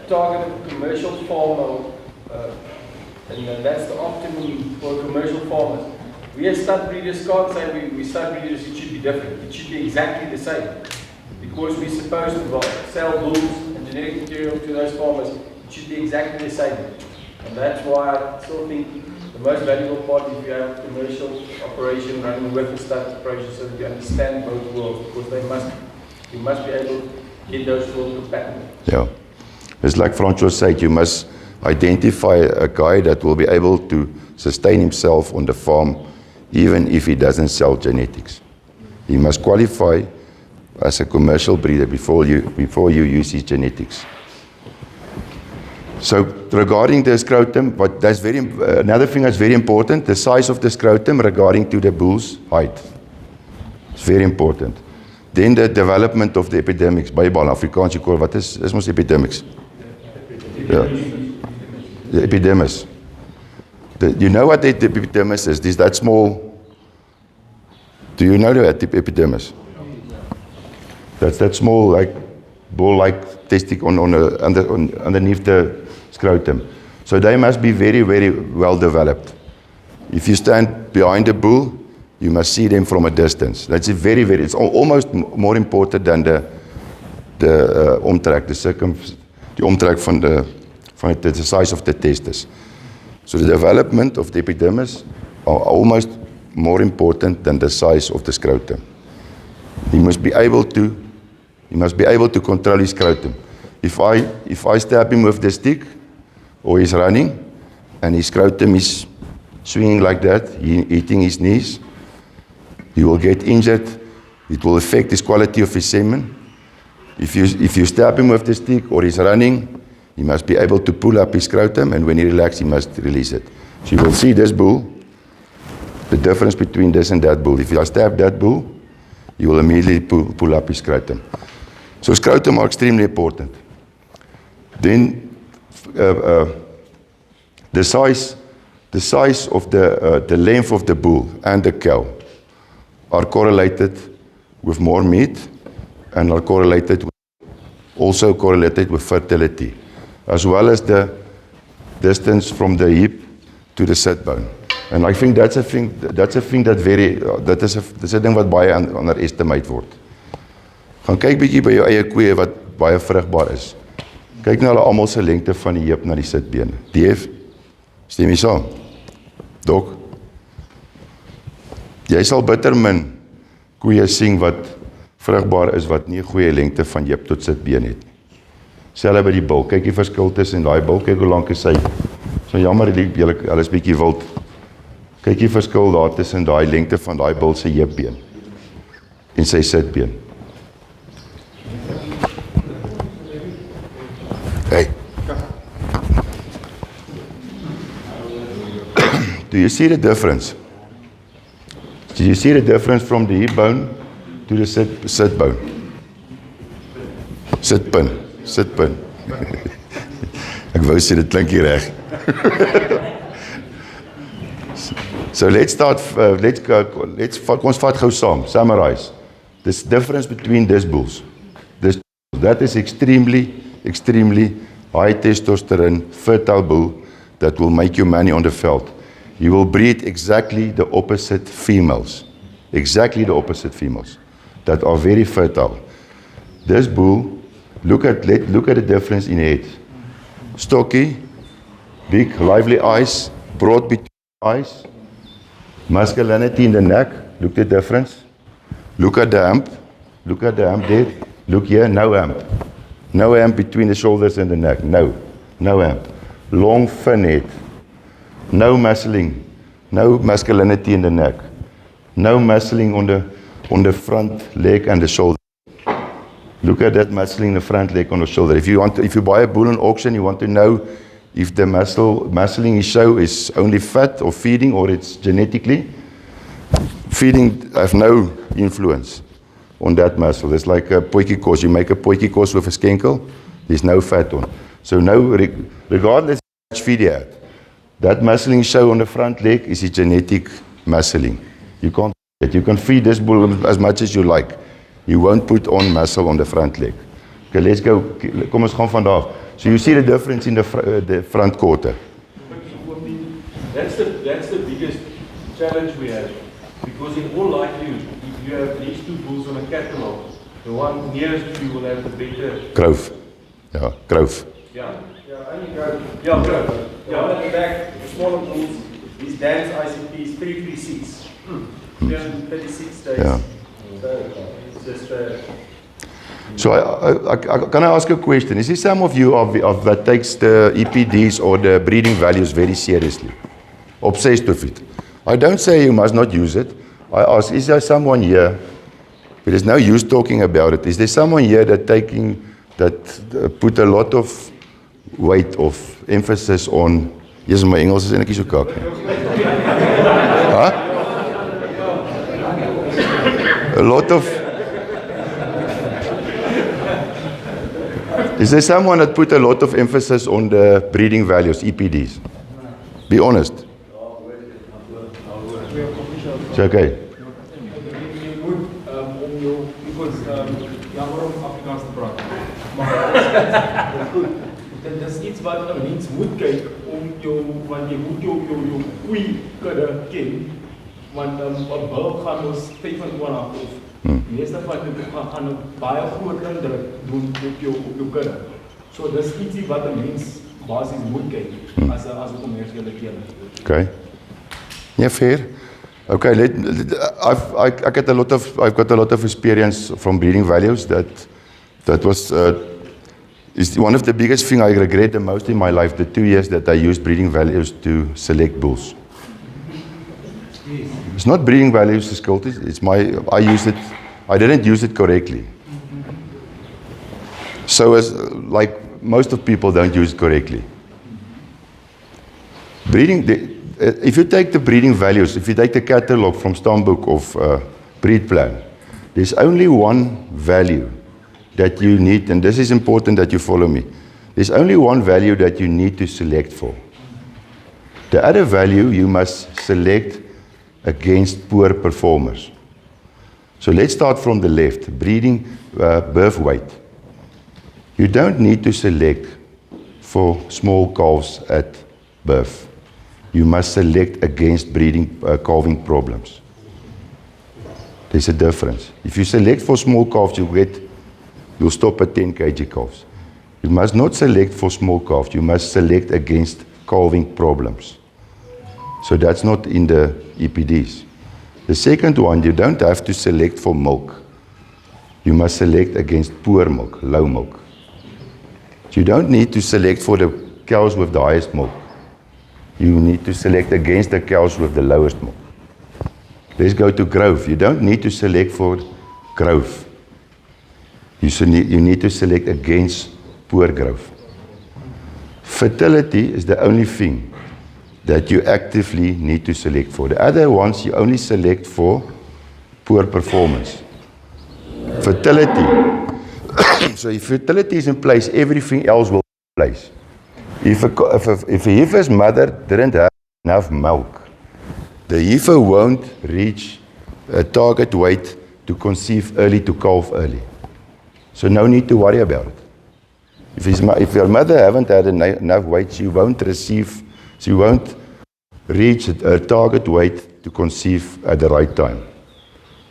targeted commercial farmer, and that's the optimum for commercial farmers. We as stud breeders can't say we stud breeders, it should be different. It should be exactly the same. Because we're supposed to sell bulls and genetic material to those farmers, it should be exactly the same. And that's why I still think the most valuable part is if you have a commercial operation running with the stud operation so that you understand both worlds, because you must be able to get those worlds compatible. Yeah. It's like Francois said, you must identify a guy that will be able to sustain himself on the farm even if he doesn't sell genetics. He must qualify as a commercial breeder before you use his genetics. So regarding the scrotum, but that's another thing that's very important, the size of the scrotum regarding to the bull's height. It's very important. Then the development of the epidermis, Bijbal Afrikaans jy call, wat is ons epidermis? Yeah. The epidermis. You know what the epidermis is? This that small. Do you know that epidermis? That's that small, like ball-like testicle underneath the scrotum. So they must be very, very well developed. If you stand behind a bull, you must see them from a distance. That's it's almost more important than the omtrek, the omtrek van the size of the testes. So the development of the epidermis are almost more important than the size of the scrotum. He must be able to control his scrotum. If I stab him with the stick, or he's running, and his scrotum is swinging like that, hitting his knees, he will get injured. It will affect his quality of his semen. If you stab him with the stick, or he's running, he must be able to pull up his scrotum, and when he relaxes, he must release it. So you will see this bull, the difference between this and that bull. If you stab that bull, you will immediately pull up his scrotum. So scrotum are extremely important. Then the size of the length of the bull and the cow are correlated with more meat and are also correlated with fertility, as well as the distance from the hip to the sit bone. And I think that's a thing dat is 'n ding wat baie underestimate word. Gaan kyk bietjie by jou eie koeie wat baie vrugbaar is. Kyk na hulle almal se lengte van die heup na die sitbeen. Stem jy saam? Dok. Jy sal bitter min koeie sien wat vrugbaar is wat nie 'n goeie lengte van heup tot sitbeen het nie. Selfs by die bil. Kyk die verskil tussen daai bil, kyk hoe lank is hy. So jammer, hulle is bietjie wild. Kyk die verskil daar tussen daai lengte van daai bil se heupbeen en sy sitbeen. Hey. Do you see the difference? Do you see the difference from the hip bone to the sit bone? Sitpin. Ek wou sê dit klink nie reg. So let's start, ons vat gou saam, summarize. This difference between these bulls. That is extremely high testosterone, fertile bull that will make you money on the veld. you will breed exactly the opposite females. Exactly the opposite females that are very fertile. This bull, look at the difference in head. Stocky, big, lively eyes, broad between eyes, masculinity in the neck. Look at the difference. Look at the hump. Look at the hump there. Look here, no hump. No hump between the shoulders and the neck. No hump. Long fin head. No muscling. No masculinity in the neck. No muscling on the front leg and the shoulder. Look at that muscling in the front leg on the shoulder. If you buy a bull in auction, you want to know if the muscling you show is only fat or feeding or it's genetically. Feeding have no influence on that muscle. It's like a Pikkie Uys. You make a Pikkie Uys with a skenkel, there's no fat on. So regardless of how much feed you add, that muscling show on the front leg is a genetic muscling. You can feed this bull as much as you like. You won't put on muscle on the front leg. Okay, let's go. Kom ons gaan van daar. So you see the difference in the front quarter. That's the biggest challenge we have. Because in all likelihood, if you have these two bulls on a catalogue, the one nearest to you will have the better. Growth. Yeah, growth. Yeah, only growth. Yeah, growth. Yeah, on the back, the smaller bulls, these Dan's ICP is 336. 336 days. Yeah. So it's just So can I ask a question? Is there some of you that takes the EPDs or the breeding values very seriously? Obsessed with it? I don't say you must not use it. I ask, is there someone here? There is no use talking about it. Is there someone here that put a lot of weight of emphasis on? Yes, my Engels is eintlik so kak. Huh? A lot of. Is there someone that put a lot of emphasis on the breeding values, EPDs? Be honest. It's okay. Dis iets wat 'n mens moet kyk om want jy moet jou koei kudde ken. Want 'n bulk gaan ons 25 af. Die meeste van die gaan baie groot indruk doen op jou kudde. So dis ietsie wat 'n mens basies moet kyk as 'n kommersiële teeler. Okay. Yeah, fair. Okay, I've got a lot of experience from breeding values. That was is one of the biggest thing I regret the most in my life. The 2 years that I used breeding values to select bulls. It's not breeding values skuld. I didn't use it correctly. So as like most of people don't use it correctly. If you take the breeding values, if you take the catalogue from Stamboek of breed plan, there's only one value that you need, and this is important that you follow me. There's only one value that you need to select for. The other value you must select against poor performers. So let's start from the left, breeding birth weight. You don't need to select for small calves at birth. You must select against breeding calving problems. There's a difference. If you select for small calves, you'll stop at 10 kg calves. You must not select for small calves. You must select against calving problems. So that's not in the EPDs. The second one, you don't have to select for milk. You must select against poor milk, low milk. So you don't need to select for the cows with the highest milk. You need to select against the cows with the lowest milk. Let's go to growth. You don't need to select for growth. You need to select against poor growth. Fertility is the only thing that you actively need to select for. The other ones you only select for poor performance. Fertility. So if fertility is in place, everything else will be in place. If a heifer's mother didn't have enough milk, the heifer won't reach a target weight to conceive early, to calve early. So no need to worry about it. If your mother haven't had enough weight, she won't reach a target weight to conceive at the right time.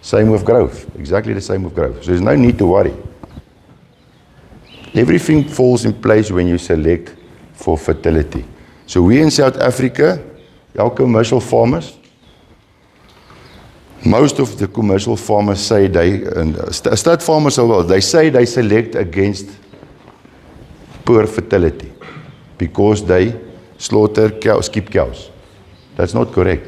Same with growth, exactly the same with growth. So there's no need to worry. Everything falls in place when you select for fertility. So we in South Africa, our commercial farmers, most of the commercial farmers say stud farmers as well, they say they select against poor fertility because they slaughter cows, skip cows. That's not correct.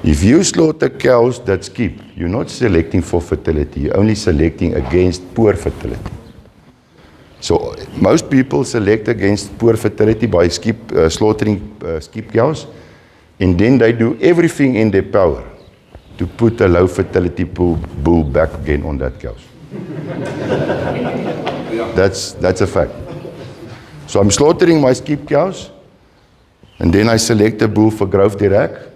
If you slaughter cows that skip, you're not selecting for fertility, you're only selecting against poor fertility. So most people select against poor fertility by slaughtering skip cows, and then they do everything in their power to put a low fertility bull back again on that cows. That's a fact. So I'm slaughtering my skip cows, and then I select a bull for growth direct,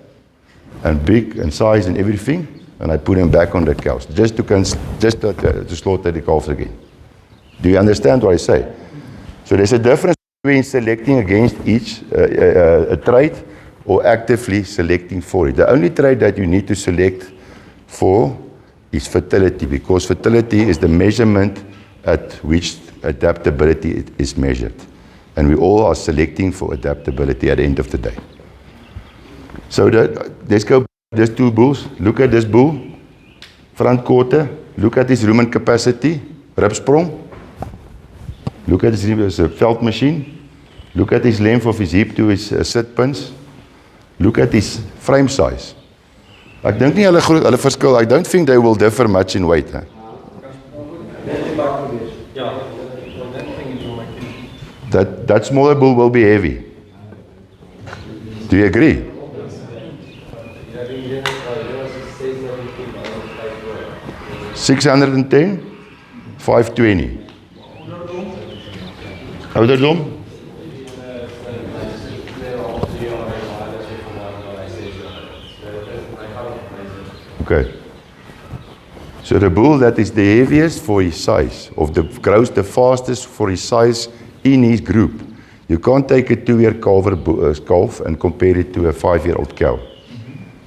and big and size and everything, and I put him back on the cows, just to slaughter the calves again. Do you understand what I say? So there's a difference between selecting against each a trait or actively selecting for it. The only trait that you need to select for is fertility, because fertility is the measurement at which adaptability is measured. And we all are selecting for adaptability at the end of the day. So let's go, there's two bulls. Look at this bull, front quarter. Look at his rumen capacity, ribsprong. Look at his veld machine. Look at his length of his hip to his sit pins. Look at his frame size. Ek dink nie hulle verskil. I don't think they will differ much in weight. That smaller bull will be heavy. Do you agree? 610, 520. Ouderdom? Okay. So the bull that is the heaviest for his size, grows the fastest for his size in his group. You can't take a 2-year calf and compare it to a 5-year-old cow.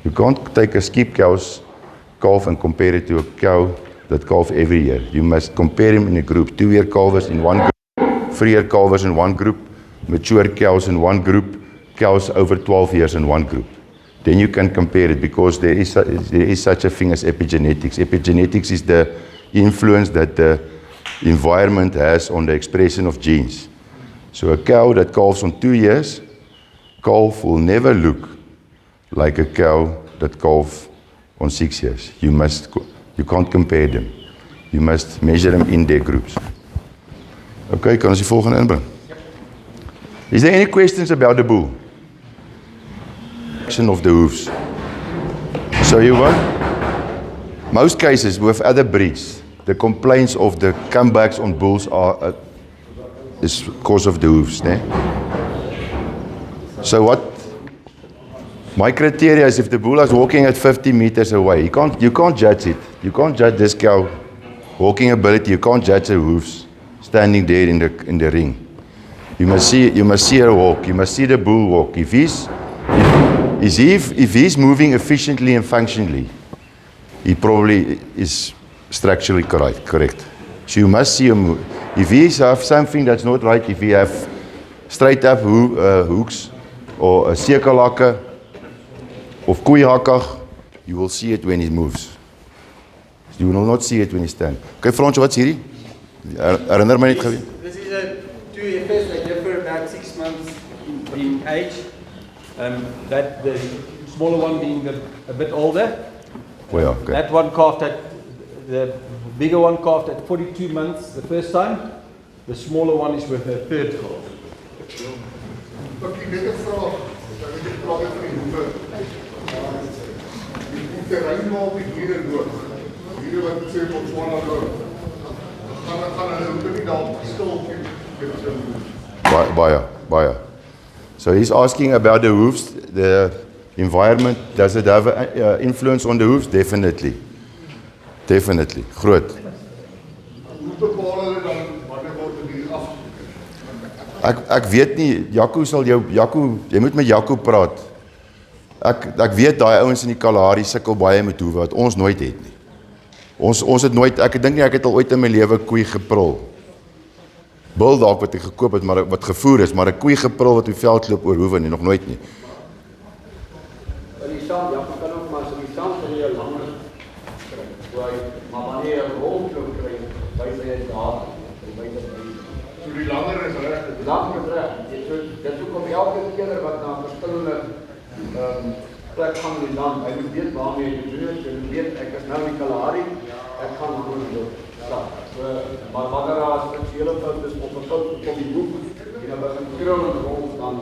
You can't take a skip calf and compare it to a cow that calf every year. You must compare him in a group. 2-year calvers in one group, 3-year calvers in one group, mature cows in one group, cows over 12 years in one group. Then you can compare it, because there is such a thing as epigenetics. Epigenetics is the influence that the environment has on the expression of genes. So a cow that calves on 2 years, calf will never look like a cow that calves on 6 years. You can't compare them. You must measure them in their groups. Okay, kan ons die volgende inbring? Is there any questions about the bull? Of the hoofs. So you want? Most cases with other breeds, the complaints of the comebacks on bulls is because of the hoofs. Ne? So what? My criteria is if the bull is walking at 50 meters away, you can't judge it. You can't judge this cow walking ability. You can't judge the hoofs standing there in the ring. You must see her walk. You must see the bull walk. If he's moving efficiently and functionally, he probably is structurally correct. So you must see him move. If he has something that's not right, if he have straight up hooks or a cirkelhakke of koeihakkig, you will see it when he moves. You will not see it when he stands. Okay, Frans, wat's hierdie? Herinner my net gou. This is two heifers. They differ about 6 months in age. That the smaller one being a bit older. Well, okay. That one calved the bigger one calved at 42 months the first time. The smaller one is with her third calf. Pikkie, net 'n vraag. Ek het praat van die hoewe. Die terrein waar die diere loop. Diere wat sê op Botswana loop. Gaan hulle nie dalk verskil Baie. So he's asking about the hoofs, the environment, does it have an influence on the hoofs? Definitely. Groot. Hoe bepaal hulle dan wanneer word die dier af? Ek weet nie, Jaco, jy moet met Jaco praat. Ek weet daai ouens in die Kalahari sukkel baie met hoewe wat ons nooit het nie. Ons het nooit, ek dink nie ek het al ooit in my lewe koei geprul. Bul dalk wat ek gekoop het, maar wat gevoer is, maar 'n koei geprul wat op die veld loop oor hoewe nie, nog nooit nie. Die saam, ja, kan ook maar so die saam vir jou langer kry. Maar wanneer jy 'n rolklop kry, wys jy daar, So die langer is reg. die langer is reg. Dit hoekom elke keer wat na verskillende plek gaan in die land, hy moet weet waarmee jy doen het, jy moet weet, ek is nou in die Kalahari, ek gaan nou loop. Maar wanneer daar funksionele fout is of 'n fout op die boek, en dan begin krul en rol, dan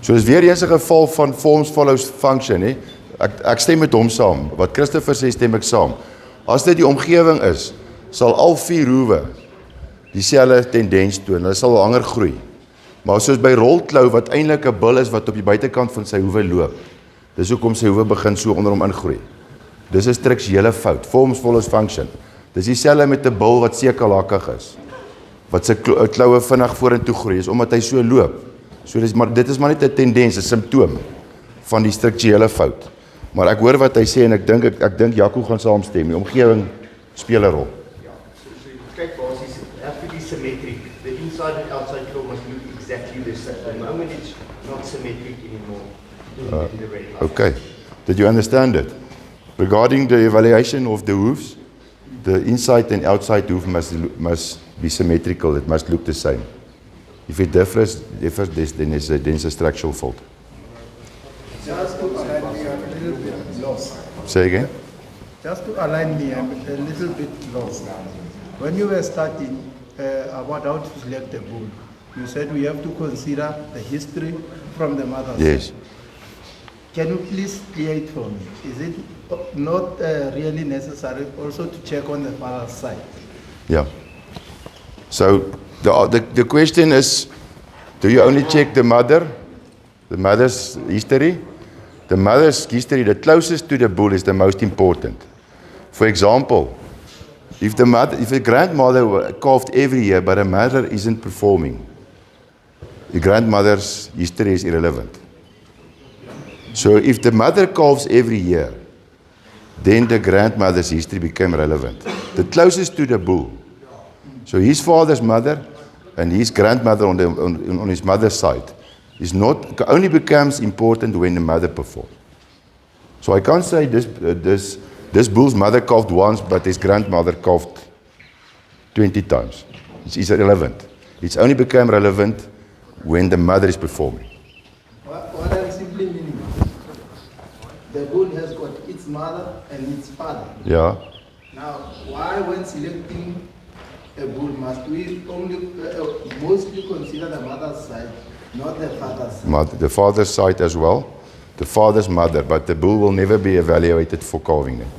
So dis weer eens 'n geval van forms follows function, hè. Ek stem met hom saam. Wat Christopher sê, stem ek saam. As dit die omgewing is, sal al 4 hoewe dieselfde tendens toon. Hulle sal langer groei. Maar soos by rolklou wat eintlik 'n bil is wat op die buitekant van sy hoewe loop. Dis hoekom sy hoewe begin so onder hom ingroei. Dis 'n strukturele fout. Forms follows function. Dis dieselfde met 'n bil wat sekelhakkig is. Wat sy kloue vinnig vorentoe groei is omdat hy so loop. So dit is maar net 'n tendens, 'n simptoom van die strukturele fout. Maar ek hoor wat hy sê en ek dink Jaco gaan saamstem. Die omgewing speel 'n rol. Kyk basies, have to be symmetric. The inside and outside claw must look exactly the same. The moment it's not symmetric anymore. In the red line. Okay. Did you understand it? Regarding the evaluation of the hooves, the inside and outside hoof must be symmetrical. It must look the same. If it differs, then it's a structural fault. Just to align me, I'm a little bit lost. Say again? Just to align me, I'm a little bit lost. When you were starting about how to select a bull, you said we have to consider the history from the mother's Yes. side. Can you please clear it for me? Is it not really necessary also to check on the father's side? Yeah. So the question is, do you only check the mother's history? The mother's history, the closest to the bull, is the most important. For example, if a grandmother calved every year but a mother isn't performing, the grandmother's history is irrelevant. So if the mother calves every year, then the grandmother's history became relevant. The closest to the bull. So his father's mother and his grandmother on his mother's side only becomes important when the mother performs. So I can't say this bull's mother calved once, but his grandmother calved 20 times. It's irrelevant. It's only become relevant when the mother is performing. What I'm simply meaning, the bull has got its mother and its father. Yeah. Now, why when selecting a bull must we only mostly consider the mother's side, not the father's side? The father's side as well, the father's mother, but the bull will never be evaluated for calving them.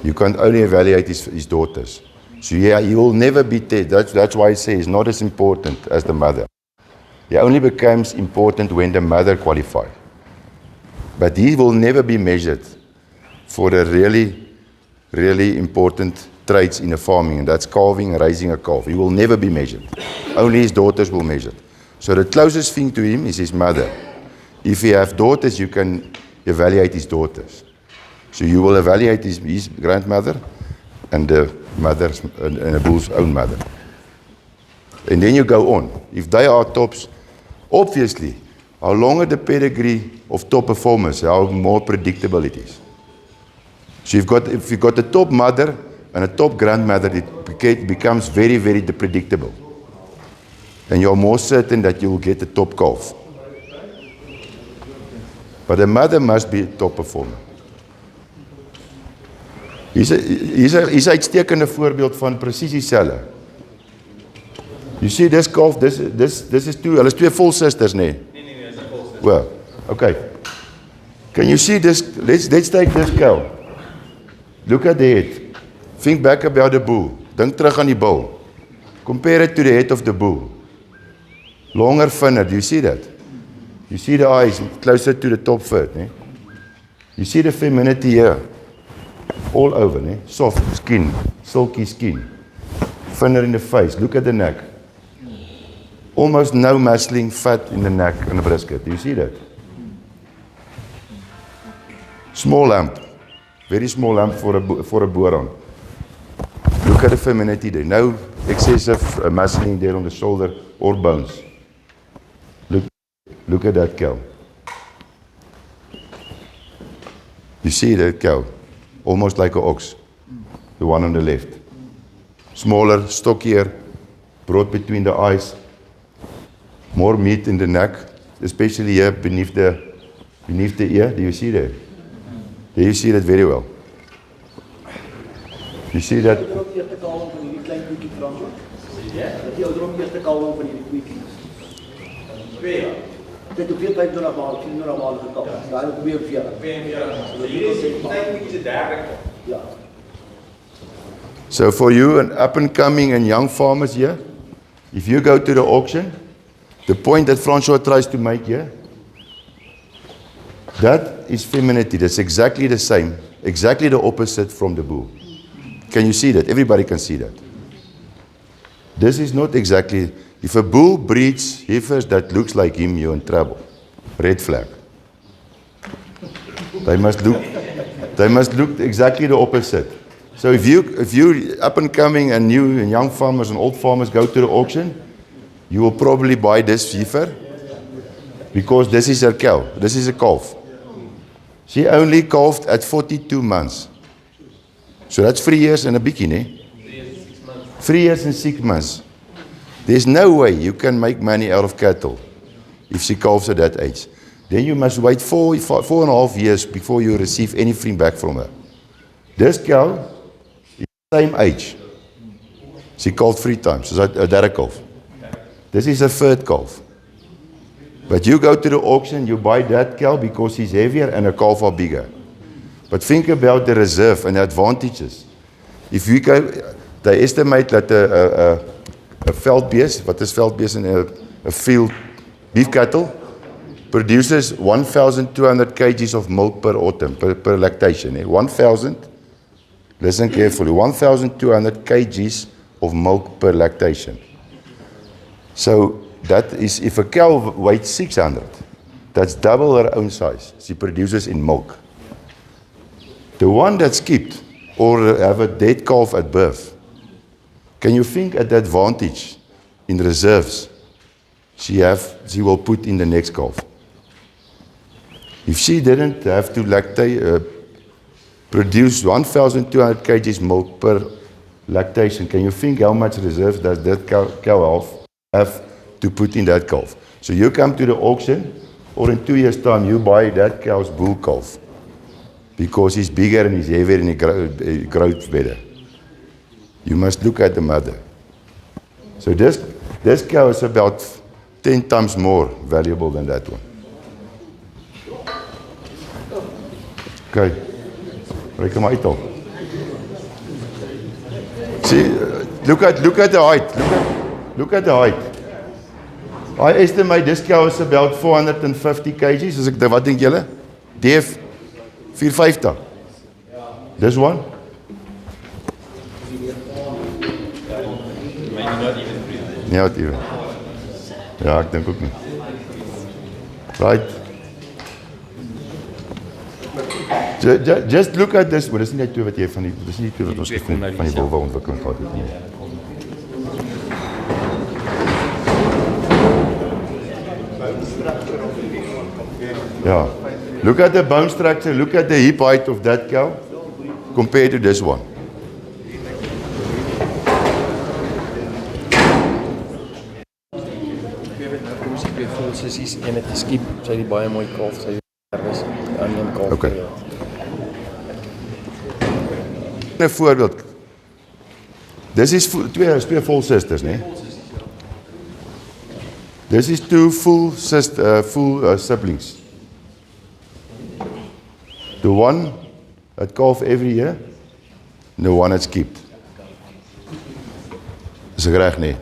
You can only evaluate his daughters. So yeah, he will never be that's why I say he's not as important as the mother. He only becomes important when the mother qualifies. But he will never be measured for the really important traits in a farming, and that's calving and raising a calf. He will never be measured. Only his daughters will measure. So the closest thing to him is his mother. If you have daughters, you can evaluate his daughters. So you will evaluate his grandmother and the mother's and the bull's own mother. And then you go on. If they are tops, obviously, how longer the pedigree of top performers, how more predictable it is. So if you've got a top mother and a top grandmother, it becomes very, very predictable. And you're more certain that you will get a top calf. But the mother must be a top performer. Hier is 'n uitstekende voorbeeld van presies dieselfde. You see this calf, this is hulle is twee vol susters, nee. Nee, is 'n volste. Well, okay. Can you see this? Let's take this cow. Look at the head. Think back about the bull. Dink terug aan die bull. Compare it to the head of the bull. Longer, thinner. Do you see that? You see the eyes closer to the top third, né? You see the femininity here. All over, né? Soft skin, silky skin. Thinner in the face. Look at the neck. Almost no muscling, fat in the neck and the brisket. Do you see that? Small lamp. Very small lamp for a Boran. Look at the femininity there. No excessive muscling there on the shoulder or bones. Look at that cow. You see that cow? Almost like an ox. The one on the left. Smaller, stockier, broad between the eyes. More meat in the neck, especially here beneath the ear. Do you see that? Do you see that very well? You see that? Dit hoeveel tyd doen normaal, 10 normaal gekap. Ja, dat probeer 40. Hier is die tyd derde. Ja. So for you, an up and coming and young farmers here, if you go to the auction, the point that Francois tries to make here, that is femininity. That's exactly the same, exactly the opposite from the bull. Can you see that? Everybody can see that. This is not exactly. If a bull breeds heifers that looks like him, you're in trouble. Red flag. They must look exactly the opposite. So if you up and coming and new and young farmers and old farmers go to the auction, you will probably buy this heifer because this is her cow. This is a calf. She only calved at 42 months. So that's 3 years and a bikini. 3 years and 6 months. There's no way you can make money out of cattle if she calves at that age. Then you must wait 4.5 years before you receive anything back from her. This cow is the same age. She calved 3 times. So a derde calf. This is a third calf. But you go to the auction, you buy that cow because she's heavier and her calf are bigger. But think about the reserve and the advantages. If you go, they estimate that a veldbeest, wat is veldbeest in a field beef cattle, produces 1,200 kgs of milk per autumn, per lactation. 1,000, listen carefully, 1,200 kgs of milk per lactation. So that is, if a cow weighs 600, that's double her own size. She produces in milk. The one that's skipped or have a dead calf at birth, can you think at the advantage in reserves she will put in the next calf? If she didn't have to lactate, produce 1,200 kgs milk per lactation, can you think how much reserves does that cow have to put in that calf? So you come to the auction, or in 2 years' time you buy that cow's bull calf because he's bigger and he's heavier and he grows better. You must look at the mother. So this cow is about 10 times more valuable than that one. Okay. Break him uit al. See, look at the height. Look at the height. I estimate this cow is about 450 kgs. Wat dink julle? DF 450. This one? Not even. Ja, ek dink ook nie. Right. Just look at this. Maar dis nie net toe wat jy van die, dis nie toe wat ons van die wolwe ontwikkeling gehad het nie. Ja. Look at the bone structure, look at the hip height of that cow compared to this one. Sissies en het skiep, sy die baie mooi kalf, sy is aan een kalf. Okay. 'n voorbeeld. Dis is twee full sisters, né? This is two full siblings. The one that calf every year, and the one that's skipped. Is ek reg nie?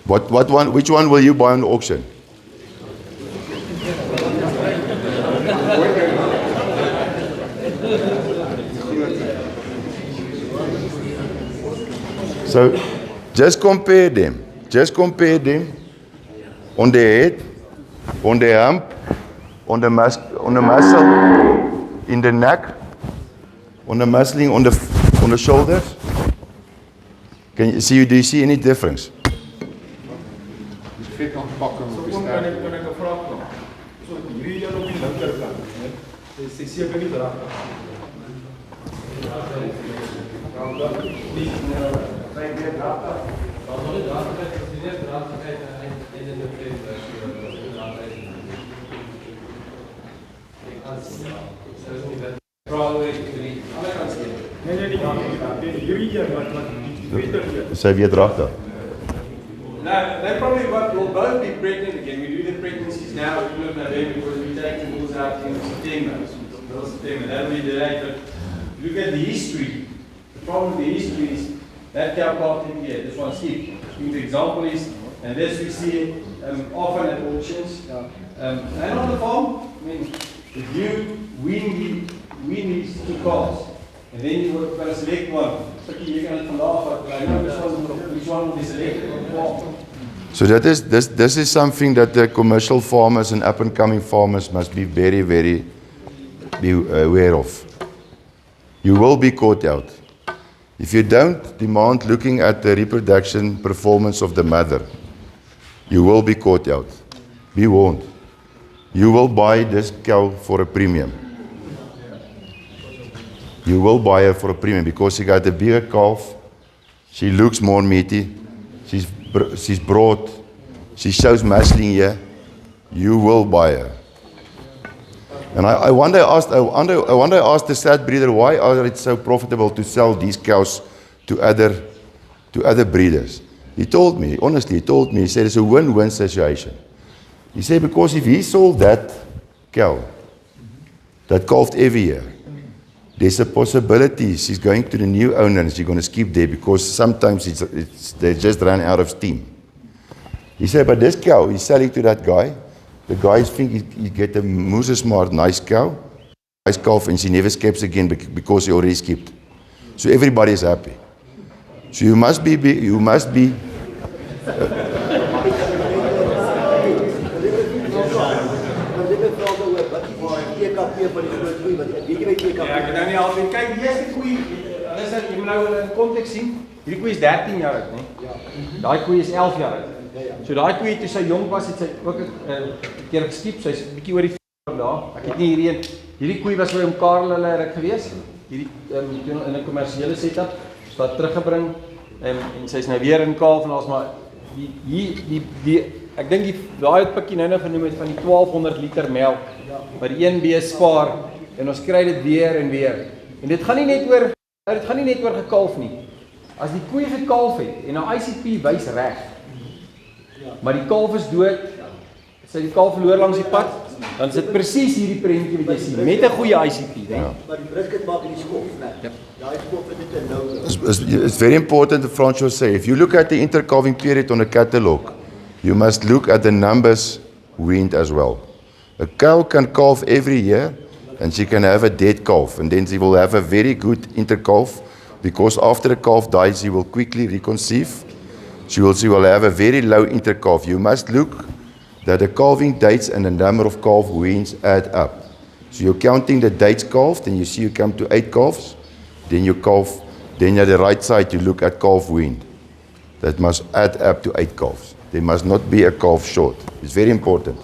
Which one will you buy on the auction? So, just compare them. just compare them on the head, on the hump, on the muscle, in the neck, on the muscling, on the shoulders. Can you see? Do you see any difference? Die vet aanpakking op die Kan sterk. ek 'n vraag vra? So hierdie een op die linkerkant, né? Dis seker nie draag. Sy weer draag daar. No, they probably will both be pregnant again. We do the pregnancies now at the end of November because we take the bulls out in September. That'll be delayed. But look at the history. The problem with the history is that cow calf in here. This one's skipped. The example is, and this we see often at auctions. And on the farm, I mean, if you wean these two calves, and then you were going to select one. You can I know which one will be selected on the farm. So this is something that the commercial farmers and up and coming farmers must be very, very be aware of. You will be caught out. If you don't demand looking at the reproduction performance of the mother, you will be caught out. Be warned. You will buy this cow for a premium. You will buy her for a premium because she got a bigger calf. She looks more meaty. She's broad. She shows muscling here. You will buy her. And I one day asked the stud breeder, why are it so profitable to sell these cows to other breeders? He told me, honestly, he said it's a win-win situation. He said because if he sold that cow, that calved every year, there's a possibility she's going to the new owner and she's going to skip there because sometimes they just run out of steam. He said, but this cow, he's selling to that guy. The guys think he get a Moosesmart nice cow, nice calf, and she never skips again because he already skipped. So everybody is happy. So you must be. Ja, ek het nou nie al weet. Kyk, die eerste koei, jy moet nou in konteks sien. Hierdie koei is 13 jaar oud, né? Daai koei is 11 jaar oud. So daai koei toe sy jong was, het sy ook 'n keer geskiep. Sy's 'n bietjie oor die 4 dae. Ek het nie hierdie koei was by hom Karel hulle ruk gewees. Hierdie in 'n kommersiële setup. So wat teruggebring en sy's nou weer in kalf en ons maar die ek dink daai het Pikkie nou genoem het van die 1200 liter melk wat die een bees spaar en ons kry dit weer en weer. En dit gaan nie net oor gekalf nie. As die koei gekalf het en 'n ICP wys reg, maar die kalf is dood, sy die kalf verloor langs die pad, dan is dit presies hierdie prentjie wat jy sien, met 'n goeie ICP. Ja. Maar die brisket maak in die skof, né? Daai skof is dit nou. It's very important, the Francois say, if you look at the intercalving period on a catalogue, you must look at the numbers weaned as well. A cow can calve every year, and she can have a dead calf, and then she will have a very good intercalf, because after the calf dies, she will quickly reconceive. She will have a very low intercalf. You must look that the calving dates and the number of calf weans add up. So you're counting the dates calved, and you see you come to 8 calves, then you calf, then at the right side you look at calf weaned. That must add up to 8 calves. There must not be a calf short. It's very important.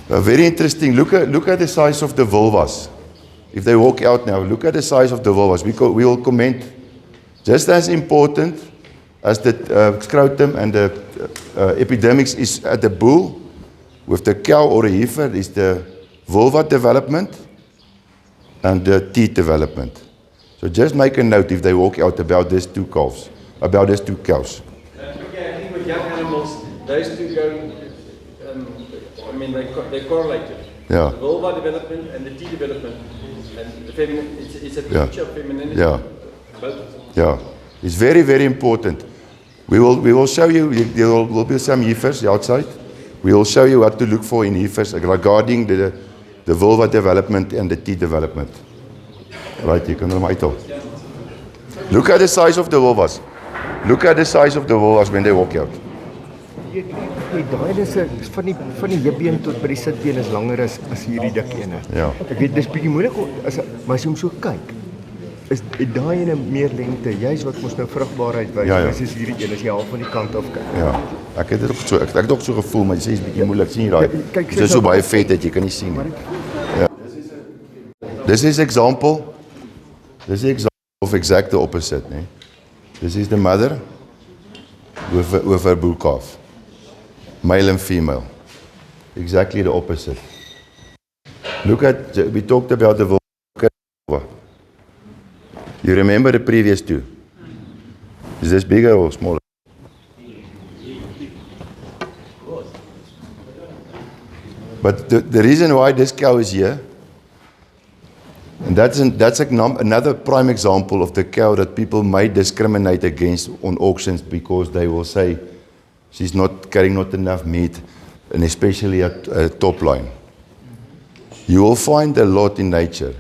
Very interesting. Look at the size of the vulvas. If they walk out now, look at the size of the vulvas. We will comment. Just as important as the scrotum and the epidermis is at the bull, with the cow or a heifer is the vulva development and the teat development. So just make a note if they walk out about these two cows. Okay, I think with young animals, those two go, I mean, they're correlated. Yeah. The vulva development and the teat development. And the feminine, it's a picture of femininity. Yeah. Both. Yeah. It's very, very important. We will show you, there will be some heifers outside. We will show you what to look for in heifers regarding the vulva development and the teat development. Right, you can remind. Look at the size of the vulvas. Look at the size of the wolves when they walk out. Die draaides van die heupbeen tot by die sitbeen is langer as hierdie dik ene. Ja. Ek weet dis bietjie moeilik maar as jy hom so kyk, is daai ene meer lengte, juist wat ons nou vrugbaarheid wys. Ja. Dis is hierdie een as jy half van die kant af kyk. Ja. Ek het dit ook so ek het ook so gevoel, maar jy sê is bietjie moeilik sien jy daai. Kyk, Dit is so baie vet dat jy kan nie sien nie. Ja. This is example of exact the opposite, né? This is the mother with her bull calf. Male and female. Exactly the opposite. Look at, we talked about the vulva. You remember the previous two? Is this bigger or smaller? But the reason why this cow is here, and that's another prime example of the cow that people might discriminate against on auctions because they will say she's not carrying not enough meat, and especially at top line. You will find a lot in nature.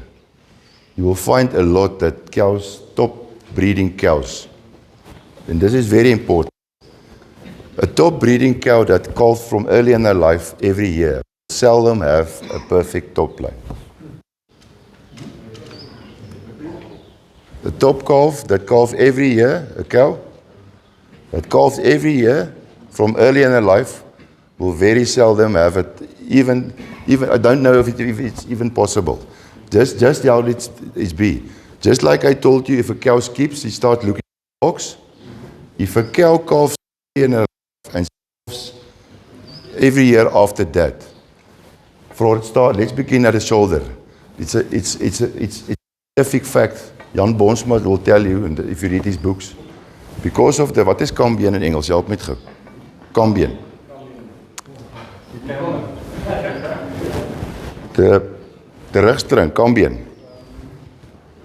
You will find a lot that cows, top breeding cows, and this is very important. A top breeding cow that calves from early in their life every year seldom have a perfect top line. The top calf that calves every year, a cow that calves every year from early in her life will very seldom have it, even I don't know if it's even possible. Just how it's be. Just like I told you, if a cow skips, you start looking at the box. If a cow calves in her life and calves every year after that, for a start, let's begin at the shoulder. It's a scientific fact. Jan Bonsma will tell you, and if you read his books, because of the, wat is kambeen in Engels? Help met gou. Kambeen. The rugstring, kambeen.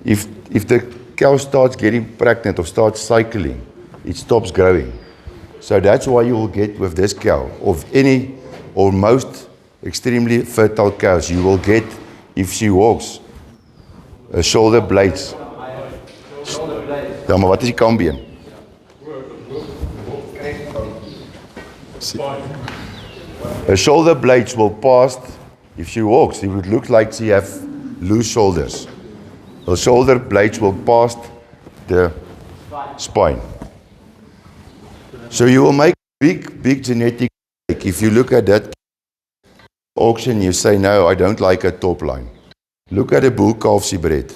If the cow starts getting pregnant or starts cycling, it stops growing. So that's why you will get with this cow, of any or most extremely fertile cows, you will get, if she walks, shoulder blades. Ja, maar wat is die kambeen? Her shoulder blades will pass, if she walks, it would look like she have loose shoulders. Her shoulder blades will pass the spine. So you will make big genetic mistake. If you look at that auction, you say, no, I don't like a top line. Look at the bull calf she bred.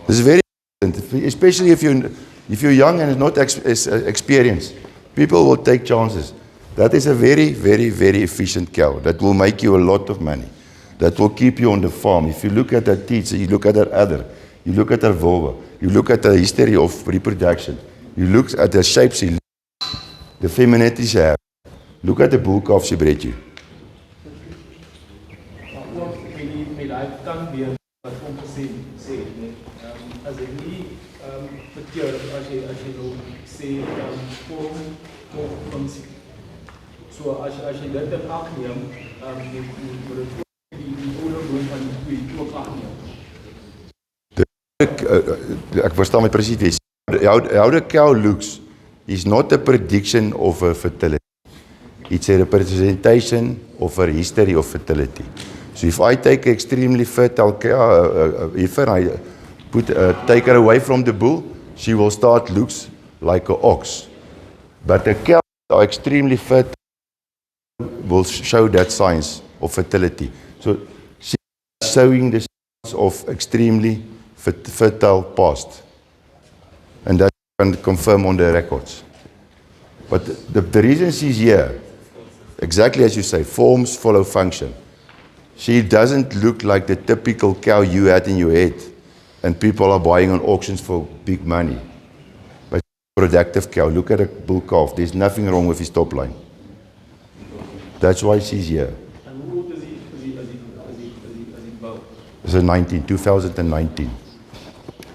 This is very important, especially if you're young and not experienced. People will take chances. That is a very, very, very efficient cow. That will make you a lot of money. That will keep you on the farm. If you look at her teeth, you look at her udder, you look at her vulva, you look at the history of reproduction, you look at the shape she lives, the femininity she has. Look at the bull calf she bred you. Met kan weer wat ongesê sê, nee. As jy nie verkeer as jy nou sê vorm of funksie. So as jy dit in ag neem, die ouderdom van die koei ook ag neem. Ek verstaan my presies. How the cow looks is not a prediction of her fertility. It's a representation of her history of fertility. So if I take an extremely fertile cow, heifer, I take her away from the bull, she will start looks like an ox. But the cow are extremely fertile will show that signs of fertility. So she is showing the signs of extremely fertile past. And that can confirm on the records. But the reason she's here, exactly as you say, forms follow function. She doesn't look like the typical cow you had in your head and people are buying on auctions for big money. But productive cow, look at a bull calf, there's nothing wrong with his top line. That's why she's here. And hoe oud is die bou? This is 2019.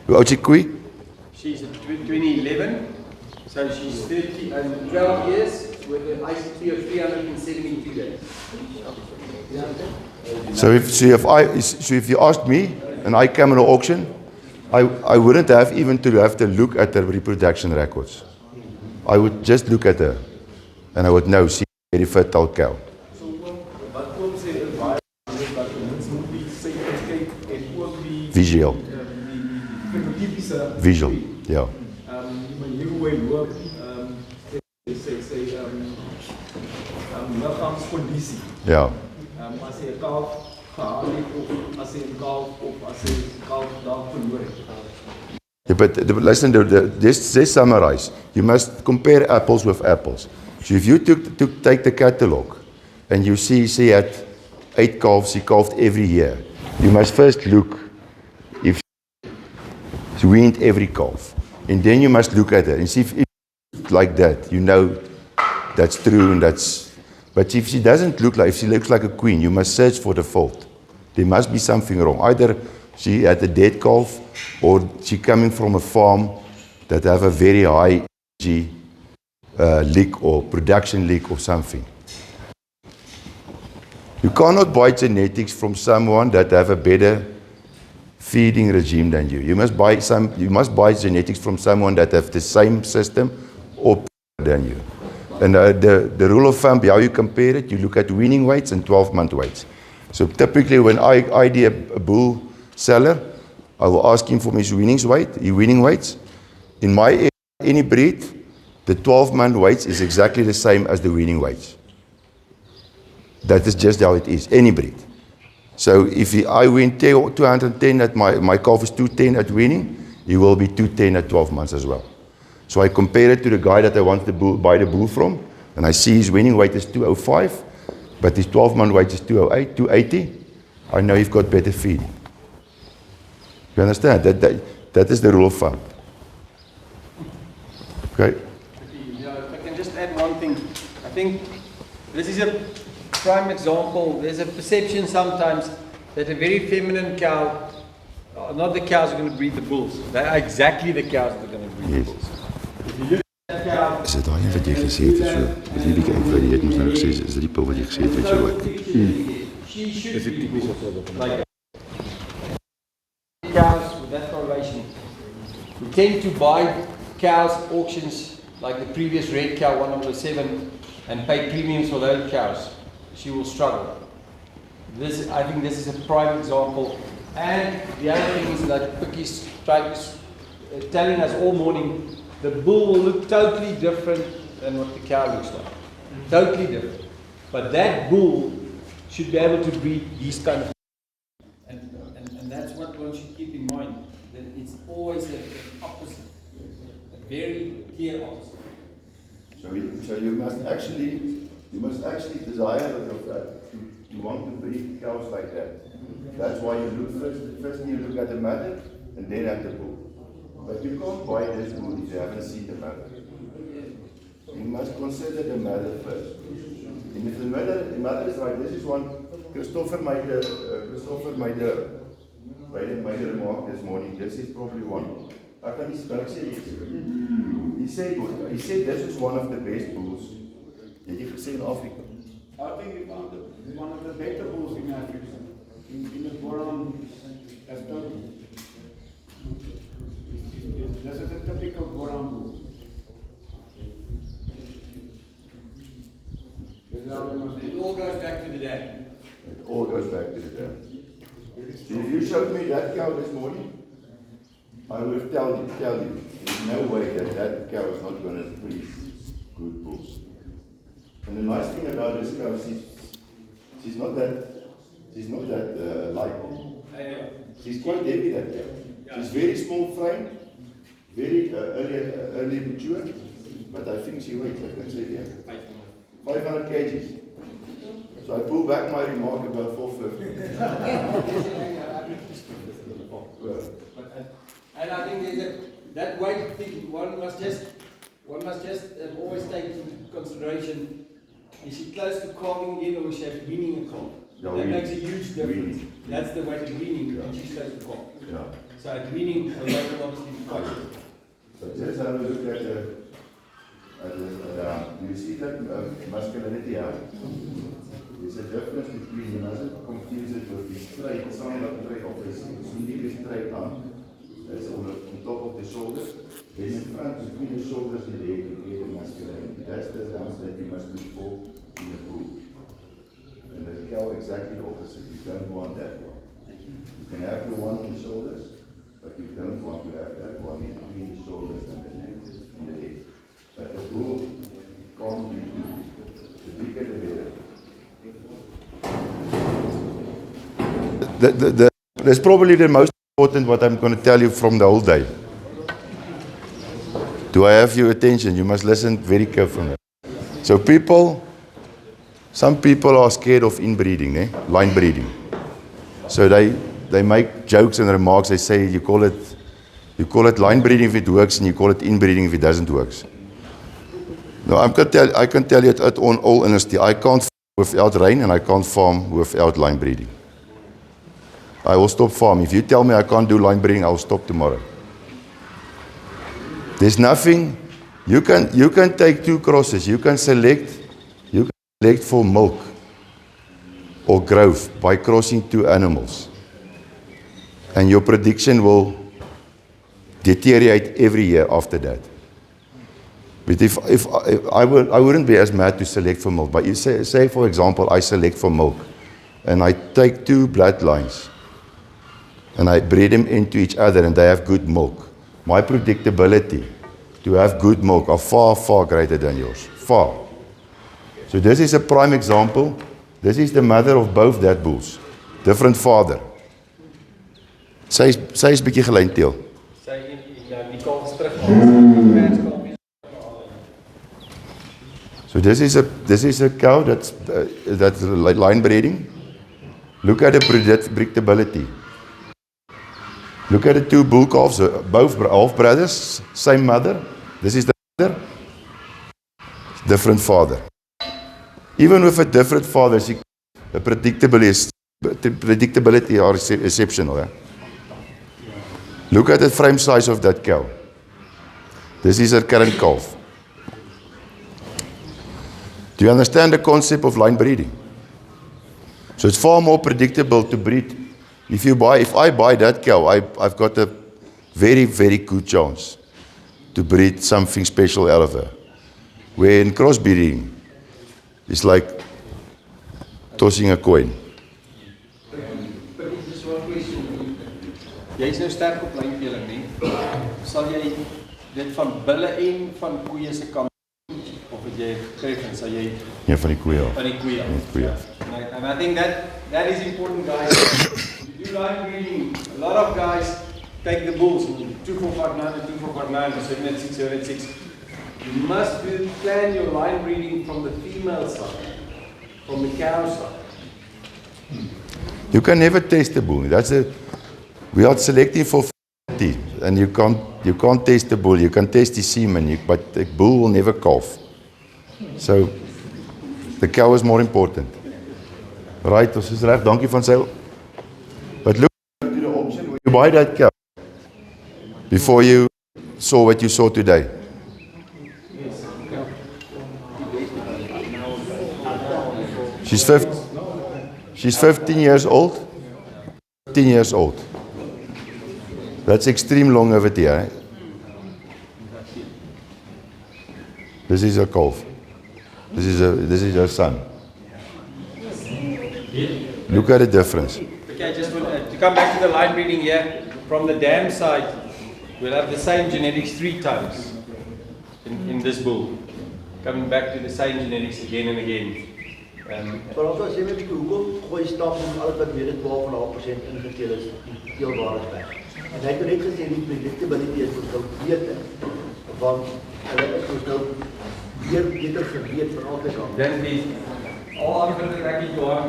Hoe oud is die koei? She's 2011, so she's 12 years with an ICT of 372 days. So if you asked me and I came in an auction I wouldn't have even to have to look at the reproduction records. I would just look at her, and I would know she's a very fertile cow. So wat kom sê is baie dat mens moet die sy kyk en ook die Visual. die typiese Visual, ja. Die manier hoe hy loop, sy liggaamskondisie. Ja. As hy 'n kalf gehaal het of as hy 'n kalf of as hy 'n kalf daar verloor het. Yeah, but listen, just summarize. You must compare apples with apples. So if you take the catalogue and you see she had 8 calves, she calved every year. You must first look if she weaned every calf. And then you must look at her and see if it's like that. You know that's true and that's... But if she doesn't look like, if she looks like a queen, you must search for the fault. There must be something wrong. Either she had a dead calf or she coming from a farm that have a very high energy leak or production leak or something. You cannot buy genetics from someone that have a better feeding regime than you. You must buy genetics from someone that have the same system or better than you. And the rule of thumb, how you compare it, you look at weaning weights and 12-month weights. So typically when I do a bull seller, I will ask him for his weaning weights. In my area, any breed, the 12-month weights is exactly the same as the weaning weights. That is just how it is, any breed. So if I wean 210 at my calf is 210 at weaning, he will be 210 at 12 months as well. So I compare it to the guy that I want to buy the bull from, and I see his weaning weight is 205, but his 12-month weight is 208, 280. I know you've got better feeding. You understand? That is the rule of thumb. Okay? Yeah, if I can just add one thing. I think this is a prime example. There's a perception sometimes that a very feminine cow, not the cows are going to breed the bulls. They are exactly the cows that are going to breed the bulls. If you look at that cow... Is dit daai wat jy gesê het so? Is dit bietjie uitwy? Jy het mos nou gesê is dit die pil wat jy gesê het wat jy ook. Is dit tipies of so? Cows with that correlation. We tend to buy cows auctions like the previous red cow 107 and pay premiums for those cows. She will struggle. I think this is a prime example. And the other thing is that Pikkie's telling us all morning, the bull will look totally different than what the cow looks like. Totally different. But that bull should be able to breed these kind of. And that's what one should keep in mind. That it's always the opposite. A very clear opposite. So you must actually desire you want to breed cows like that. That's why you look first you look at the mother and then at the bull. But you can't buy this bull if you haven't seen the mother. You must consider the mother first. And if the mother is right, this is one Christopher made a remark this morning. This is probably one. He said this is one of the best bulls that you can see in Africa. I think we found one of the better bulls in Africa. In the Boran custody. This is a typical Boran bull. It all goes back to the dad. It all goes back to the dad. So if you showed me that cow this morning, I would tell you, there's no way that cow is not going to breed good bulls. And the nice thing about this cow, she's not that light. She's quite heavy, that cow. She's very small frame, very early mature, but I think she weighs, I can say here, 500 kgs. So I pull back my remark about 450. And I think that weight thing, one must just always take into consideration, is she close to calving again or is she weaning a calf? That makes a huge difference. That's the weight of weaning, and she's close to calf. Yeah. So at weaning, the weight will obviously be quite. So just have a look at you see that masculinity out. There's a difference between, you mustn't confuse it with the straight, some of the straight of this, straight arm. That's on top of the shoulders. Then in front, between the shoulders and the leg, you get the masculinity. That's the dance that you must look for in the pool. And the cow exactly the opposite. You don't want that one. You can have the one in the shoulders, but you don't want to have that one in between the shoulders and the neck and the leg. But the bull can't be two. The bigger the better. That's probably the most important what I'm going to tell you from the whole day. Do I have your attention? You must listen very carefully. So some people are scared of inbreeding, line breeding. So they make jokes and remarks. They say you call it line breeding if it works, and you call it inbreeding if it doesn't work. No, I can tell you it on all honesty. I can't farm without rain, and I can't farm without line breeding. I will stop farming. If you tell me I can't do line breeding, I will stop tomorrow. There's nothing. You can take two crosses. You can select for milk or growth by crossing two animals, and your prediction will deteriorate every year after that. But if I wouldn't be as mad to select for milk. But you say for example, I select for milk, and I take two bloodlines, and I breed them into each other, and they have good milk. My predictability to have good milk are far, far greater than yours. Far. So this is a prime example. This is the mother of both that bulls. Different father. Sy is bietjie gelynsteel. So this is a cow that's line breeding. Look at the predictability. Look at the two bull calves, both half brothers, same mother. This is the mother, different father. Even with a different father, the predictability are exceptional. Look at the frame size of that cow. This is a current calf. Do you understand the concept of line breeding? So it's far more predictable to breed. If I buy that cow, I've got a very, very good chance to breed something special out of her. Where in crossbreeding, it's like tossing a coin. Just one question. Jy is nou sterk op lynveling, nie? Sal jy dit van bulle en van koeie se kant, of het jy preference, sal jy? Ja, van die koeie af. Van die koeie af. And I think that is important, guys. If you do line breeding, a lot of guys take the bulls, 2459 and 2459, 786, 786. You must plan your line breeding from the female side, from the cow side. You can never test the bull. We are selecting for 40, and you can't test the bull. You can test the semen, but the bull will never calf. So the cow is more important. Right, ons is reg, dankie van sy. But look to the option when you buy that cow before you saw what you saw today. She's 15 years old. 15 years old. That's extreme longevity, eh? This is a calf. This is her son. Look at the difference. Okay, just to come back to the line breeding here, from the dam side, we'll have the same genetics 3 times in this bull. Coming back to the same genetics again and again. Maar als jy met die hoekom gooi stap en alles wat meer as 12,5% ingeteel is, teelwaardes weg. En hy het net gesê die predictability is beter, want hulle is ons nou weer beter geweet van altyd aan. Dan die al antwoorde trek die jaar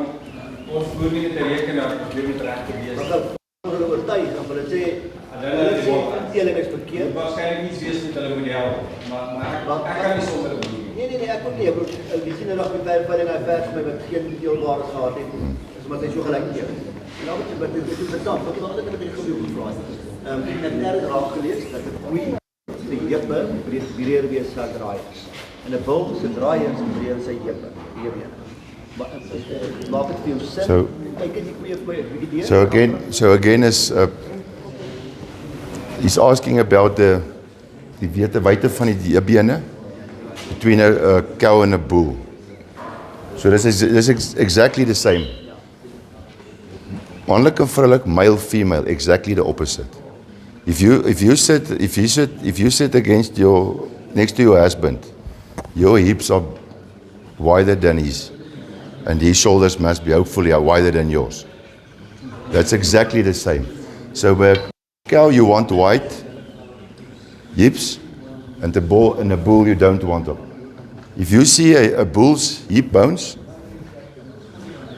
ons voer nie te reken dat jy moet reg gewees. Maar hulle oortuig, want hulle sê teeling is verkeerd. Waarskynlik nie wees met hulle model, maar ek kan nie sonder doen. Nee, ek ook nie. Ek sien nou nog die perd en hy vers my wat geen teelwaardes gehad het. Dis omdat hy so gelyk is. En dan wat dit is bestand, wat wat ek met die goeie gevra het. Ek het net raak gelees dat 'n koei die heupe breër weer sal draai. En 'n bul se draai en se breër sy heupe, weer. Maar maak dit vir jou sin. Kyk as die koeie vir my bietjie deur. So again is He's asking about die wyte van die bene between a cow and a bull. So this is exactly the same. Mannelijk en vrouwelijk, male, female, exactly the opposite. If you sit next to your husband, your hips are wider than his, and his shoulders must be hopefully wider than yours. That's exactly the same. So by a cow you want wide hips, and a bull you don't want them. If you see a bull's hip bones,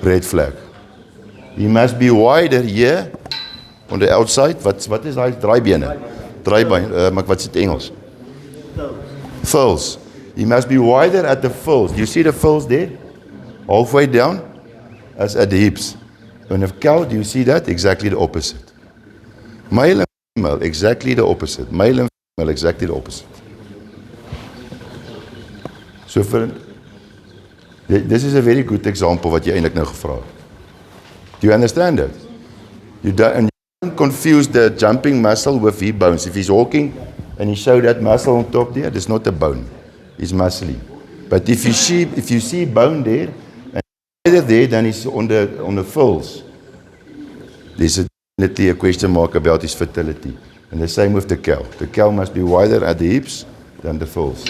red flag. He must be wider here on the outside. Wat is hy? Draaibene. Maar wat is dit Engels? Fills. He must be wider at the fills. You see the fills there? Halfway down as at the hips. On a cow, do you see that? Exactly the opposite. Male and female, exactly the opposite. Male and female, exactly the opposite. So this is a very good example wat jy eintlik nou gevra het. Do you understand it? You don't confuse the jumping muscle with hip bones. If he's walking and he show that muscle on top there, it's not a bone. It's muscly. But if you see bone there, and either there, then it's on the fills. There's definitely a question mark about his fertility. And the same with the cow. The cow must be wider at the hips than the fills.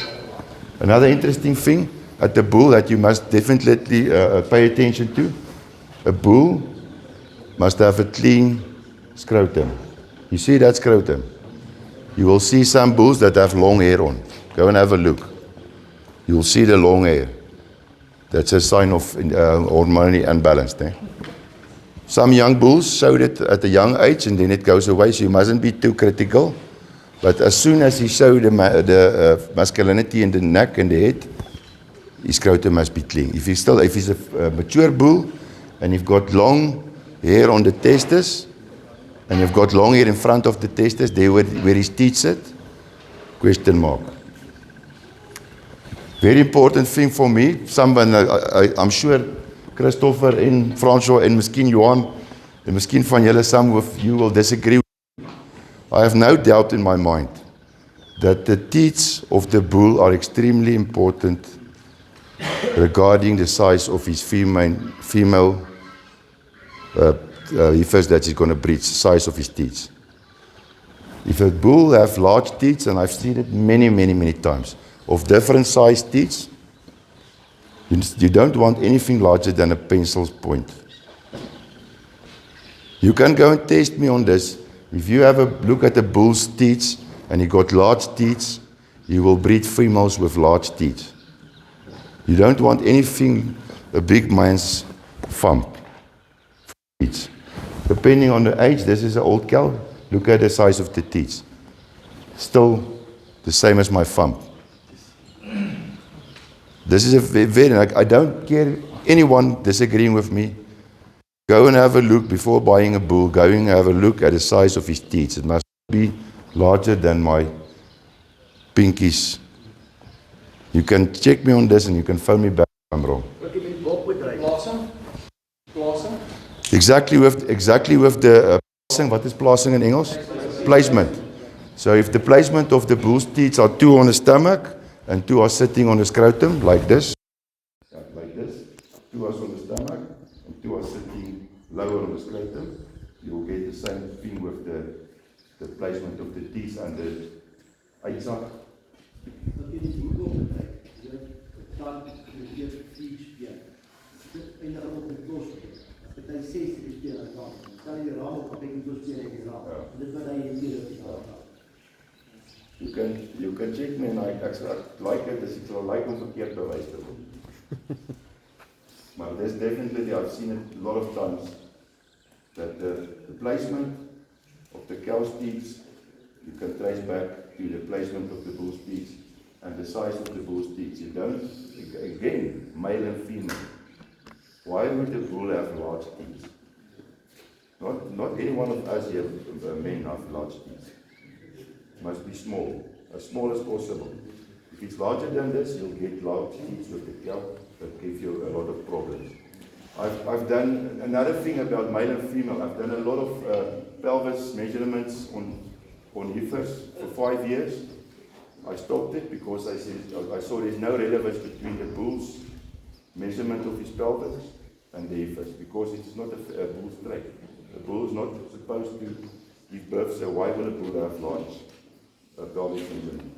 Another interesting thing at the bull that you must definitely pay attention to, a bull must have a clean scrotum. You see that scrotum? You will see some bulls that have long hair on. Go and have a look. You will see the long hair. That's a sign of hormonally unbalanced. Some young bulls showed it at a young age and then it goes away, so you mustn't be too critical. But as soon as he showed the masculinity in the neck and the head, his scrotum must be clean. If he's a mature bull and you've got long hair on the testes, and you've got long hair in front of the testes, there where his teeth sit, question mark. Very important thing for me, someone, I'm sure Christopher and François and miskien Johan, en miskien van julle, some of you will disagree. I have no doubt in my mind that the teats of the bull are extremely important regarding the size of his female heifers that he's going to breed, size of his teats. If a bull have large teats, and I've seen it many times, of different size teats, you don't want anything larger than a pencil's point. You can go and test me on this. If you have a look at a bull's teats and he got large teats, you will breed females with large teats. You don't want anything a big man's thumb. Teats. Depending on the age, this is an old cow. Look at the size of the teats. Still the same as my thumb. This is a very, I don't care anyone disagreeing with me. Go and have a look before buying a bull. Go and have a look at the size of his teats. It must be larger than my pinkies. You can check me on this and you can phone me back if I'm wrong. Exactly with the placing. What is placing in English? Placement. So if the placement of the bull's teats are two on the stomach and two are sitting on the scrotum, like this, two are on the stomach and two are sitting lower on the scrotum, you will get the same thing with the placement of the teats and the uitzak. You can check me en ek like it as ek sal like om verkeerd bewys te word. Maar there's definitely, I've seen it a lot of times, that the placement of the cow's teats, you can trace back to the placement of the bull's teats and the size of the bull's teats. You don't, again, male and female. Why would the bull have large teats? Not any one of us here, men, have large teeth. Must be small, as small as possible. If it's larger than this, you'll get large teeth with the cow that give you a lot of problems. I've done another thing about male and female. I've done a lot of pelvis measurements on on heifers for 5 years. I stopped it because I saw there's no relevance between the bull's measurement of his pelvis and the heifers, because it's not a bull's trait. The bull is not supposed to give birth, so why will a bull have large pelvic measurement?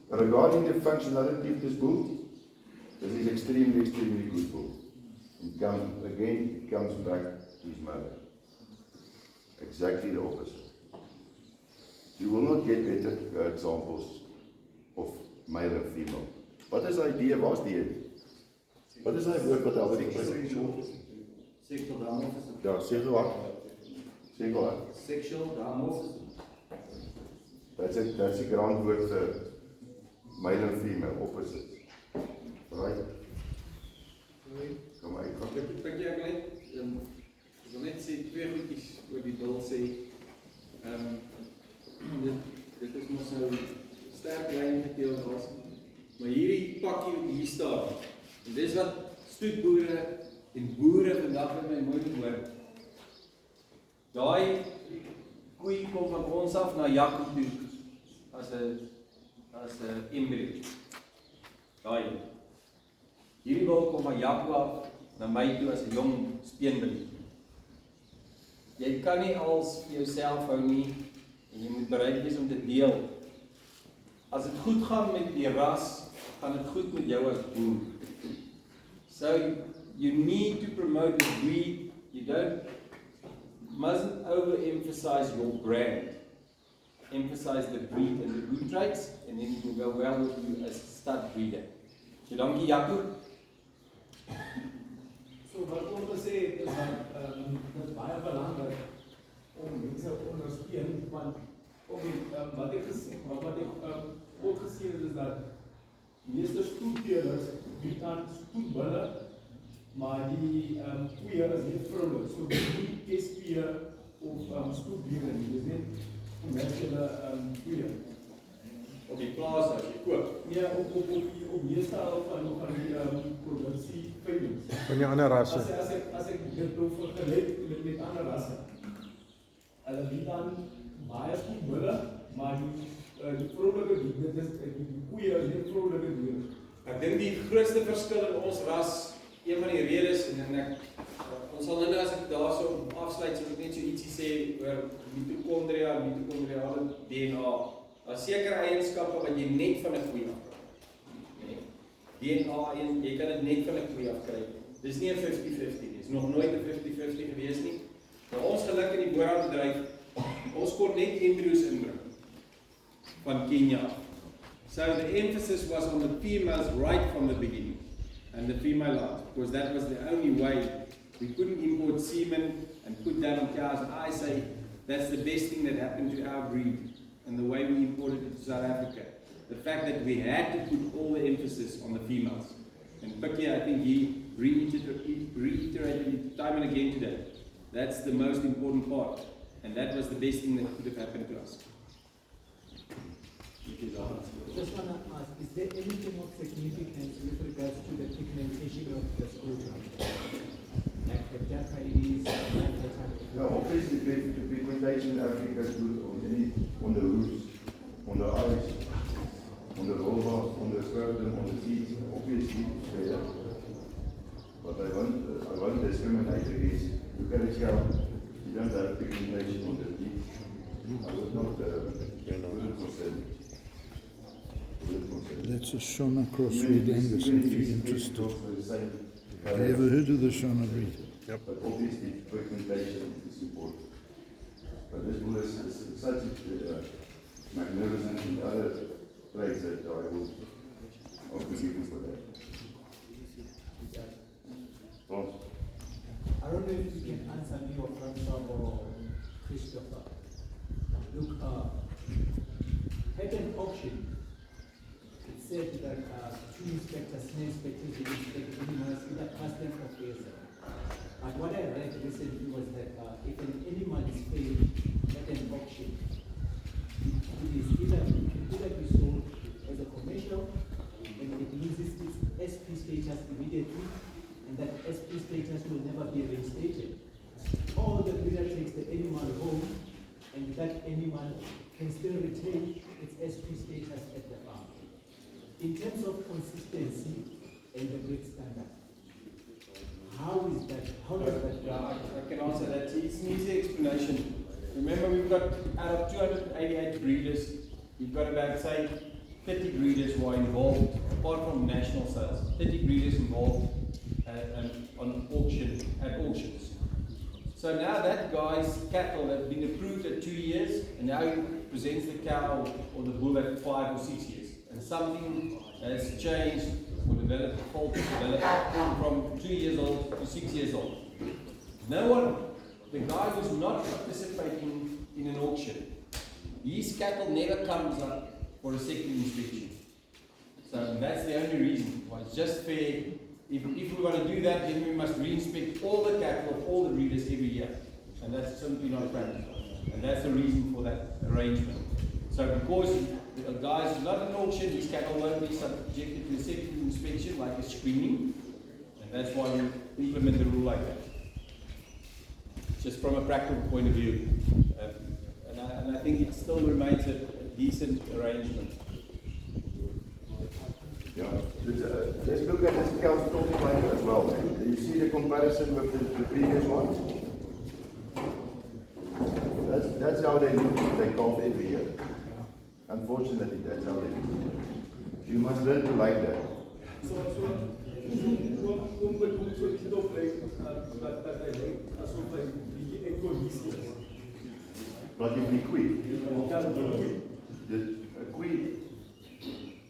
Regarding the functionality of this bull, this is extremely good bull. It comes back to his mother. Exactly the opposite. You will not get better examples of male and female. Wat is die idee, waar is die een? Wat is die woord wat altyd gebruik word? Sexual dimorphism. Ja, sê wat? Sê wat? Sexual dimorphism. That's a ground word for male and female, opposite. Right? Kom maar, ek kan dit. Ek wil net sê twee goedjies oor die bil sê. Dit is mos nou sterk lyn geteelwaardes. Maar hierdie pakkie wat hier staan, en dis wat stoetboere en boere vandag met my mooi hoor. Daai koei kom van ons af na Jaco toe as 'n embryo. Daai. Hierdie bil kom van Jaco af na my toe as 'n jong speenbil. Jy kan nie als vir jouself hou nie, en jy moet bereid wees om te deel. As dit goed gaan met die ras, gaan dit goed met jou as boer. So, you need to promote the breed. You mustn't overemphasize your brand. Emphasize the breed and the good traits, and then it will go well with you as a stud breeder. So, dankie Jaco. So wat ons gesê het is dat dit is baie belangrik om mense te ondersteun, want wat ek ook gesien het is dat meeste stoetteelers bied aan stoetbulle, maar die koeie is net vroulik, so die SP of stoetdiere nie, dis net kommersiële koeie. Op die plaas as jy koop? Nee, op meeste van die produksie veilings. Van die ander rasse. As ek dit nou vergelyk met ander rasse, hulle bied dan baie goed bulle, maar die vroulike diere, die koeie is nie vroulike diere. Ek dink die grootste verskil in ons ras, een van die redes, en ons sal nou as ek daarso afsluit, so ek net so ietsie sê oor mitochondriale DNA. Daar is sekere eienskappe wat jy net van 'n koei afkry. DNA, jy kan dit net van 'n koei afkry. Dis nie 'n 50-50 nie. Dis nog nooit 'n 50-50 gewees nie. Maar ons geluk in die Boran bedryf, ons kon net embryos inbring van Kenia. So the emphasis was on the females right from the beginning, and the female lines, because that was the only way. We couldn't import semen and put that on cows, and I say that's the best thing that happened to our breed. And the way we imported it to South Africa. The fact that we had to put all the emphasis on the females. And Pikkie, I think he reiterated it time and again today. That's the most important part. And that was the best thing that could have happened to us. Just want to ask, is there anything of significance with regards to the pigmentation of the scrotum? Like the darker it is, No, obviously the pigmentation in Africa is good on the roofs, on the eyes, on the vulva, on the scrotum, on the teeth, obviously there. But I won't discriminate against. You can tell you don't have pigmentation on the teeth. I would not consent. That's a Shona crossbreed Angus, if you're interested. Have you ever heard of the Shona breed? Yep. But obviously pigmentation is important. But this bull is such a magnificent and other traits that I will forgive you for that. Frans? I don't know if you can answer me or Francois or Christopher. Look, at an auction, it said that two inspectors, snare inspectors, will inspect animals either custom or fair. But what I read recently was that if an animal is paid at an auction, it is either be sold as a commercial, and it loses its SP status immediately, and that SP status will never be reinstated. Or the breeder takes the animal home and that anyone can still retain its SP status at the farm. In terms of consistency and the breed standard, how is that? How does that work? I can answer that. It's an easy explanation. Remember, we've got out of 288 breeders, we've got about, say, 30 breeders who are involved, apart from national sales, 30 breeders involved on at auctions. So now that guy's cattle have been approved at 2 years, and now he presents the cow or the bull at 5 or 6 years. And something has changed or developed, a fault developed from 2 years old to 6 years old. No one, the guy who's not participating in an auction, his cattle never comes up for a second inspection. So that's the only reason why it's just fair. If we want to do that, then we must re-inspect all the cattle of all the breeders every year. And that's simply not practical. And that's the reason for that arrangement. So because the guy's not an auction, his cattle won't be subjected to a second inspection like a screening. And that's why we implement the rule like that. Just from a practical point of view. And I think it still remains a decent arrangement. Yeah, let's look at this cow talking line as well. Do you see the comparison with the previous one? That's how they look. They calf every year. Unfortunately, that's how they look. You must learn to like that. But if die koei.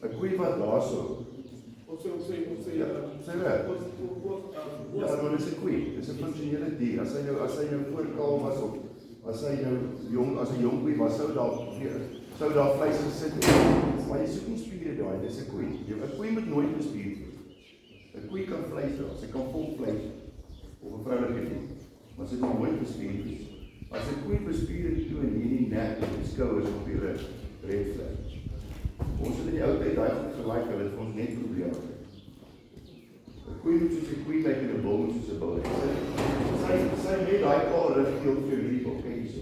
A koei wat daarso. Ja, sê wat? Ja, maar dis 'n koei. Dis 'n funksionele dier. As hy nou voorkaal was of as hy nou jong, as 'n jong koei was, sou daar vleis gesit het. Maar jy soek nie spiere daai, dis 'n koei. 'n Koei moet nooit bespier word. 'n Koei kan vleis dra, sy kan vol vleis of 'n vroulike ding. Maar sy moet nooit bespier wees. As 'n koei bespier toe in hierdie nek en die skouers op die rug, red flag. Ons het in die ou tyd daai gelyk, hulle het ons net probleme gekry. 'n Koei moet soos 'n koei lyk en 'n bul moet soos 'n bul lyk. Sy net daai kaal rug gee vir hierdie bul, kyk hierso.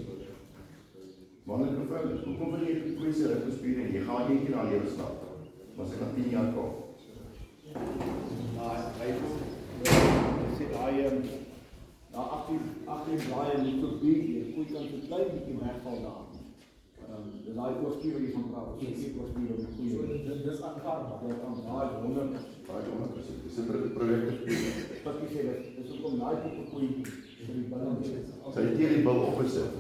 Manlike vrou, hoekom wil jy 'n koei se rug bespier en jy gaan eendag na lewe stap? Maar sy kan 10 jaar kaal. Sê daai na 18 blaaie nie verby nie. Koei kan so klein bietjie wegval daar. Dis daai oorspier wat jy van praat. Dis oorspier op die koei. So dis aanvaarbaar. Dit aanvaar 100%. Dis 'n projek. Wat jy sê, dis hoekom daai tipe koei vir die balans is. Sy het hierdie bil opgesit.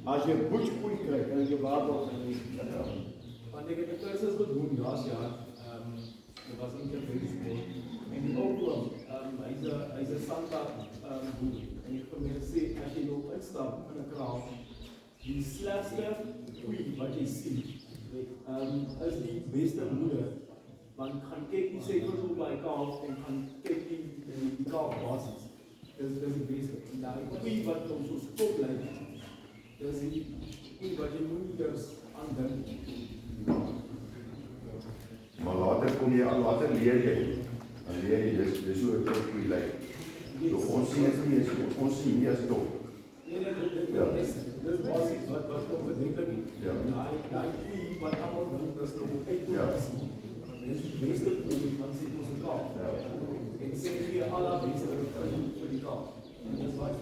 As jy 'n bush koei kry, dan jy waarborg en jy want ek het 'n kursus gedoen laas jaar. Dit was interview en die oom, hy's 'n Santa boer. En ek het hom gesê as jy nou instap in 'n kraal, die slegste koei wat jy sien, is die beste moeder. Want gaan kyk die syfers op by kalf en gaan kyk die kalf basis. Dis die beste. En daai koei wat ons so skop lyk, dis die koei wat jy moet dus aandink. Maar later leer jy. Dan leer jy dis hoe 'n koei lyk. So ons sien dit nie, ons sien nie as top. Dis basies wat kom bedenk. Ja. Daai koei wat almal doen, dis nog uit. Dis die beste koei van sit ons in kaap. En sê jy alle beste vir die kaap. En dis wat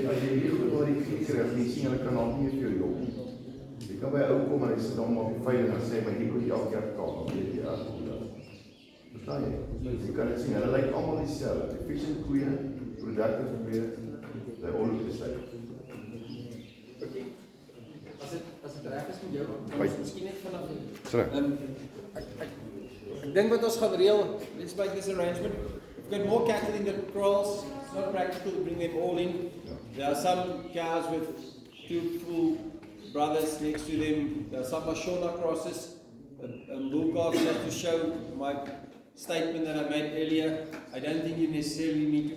as jy hier goed oor die kry, jy sien hulle kan al nie vir jou jong. Jy kan by 'n ou kom en hy sit hom op die veiling en sê maar hier moet jy elke keer kaap, dan weet jy as hoe dat. Verstaan jy? Jy kan dit sien, hulle lyk almal dieselfde. Efficient koeie, productive koeie, they all look the same. As dit reg is met jou, miskien net vanaf. Ek dink wat ons gaan reël, let's make this arrangement. We've got more cattle in the kraals. It's not practical to bring them all in. There are some cows with 2 full brothers next to them. There are some Mashona crosses. Bull calf, just to show my statement that I made earlier. I don't think you necessarily need to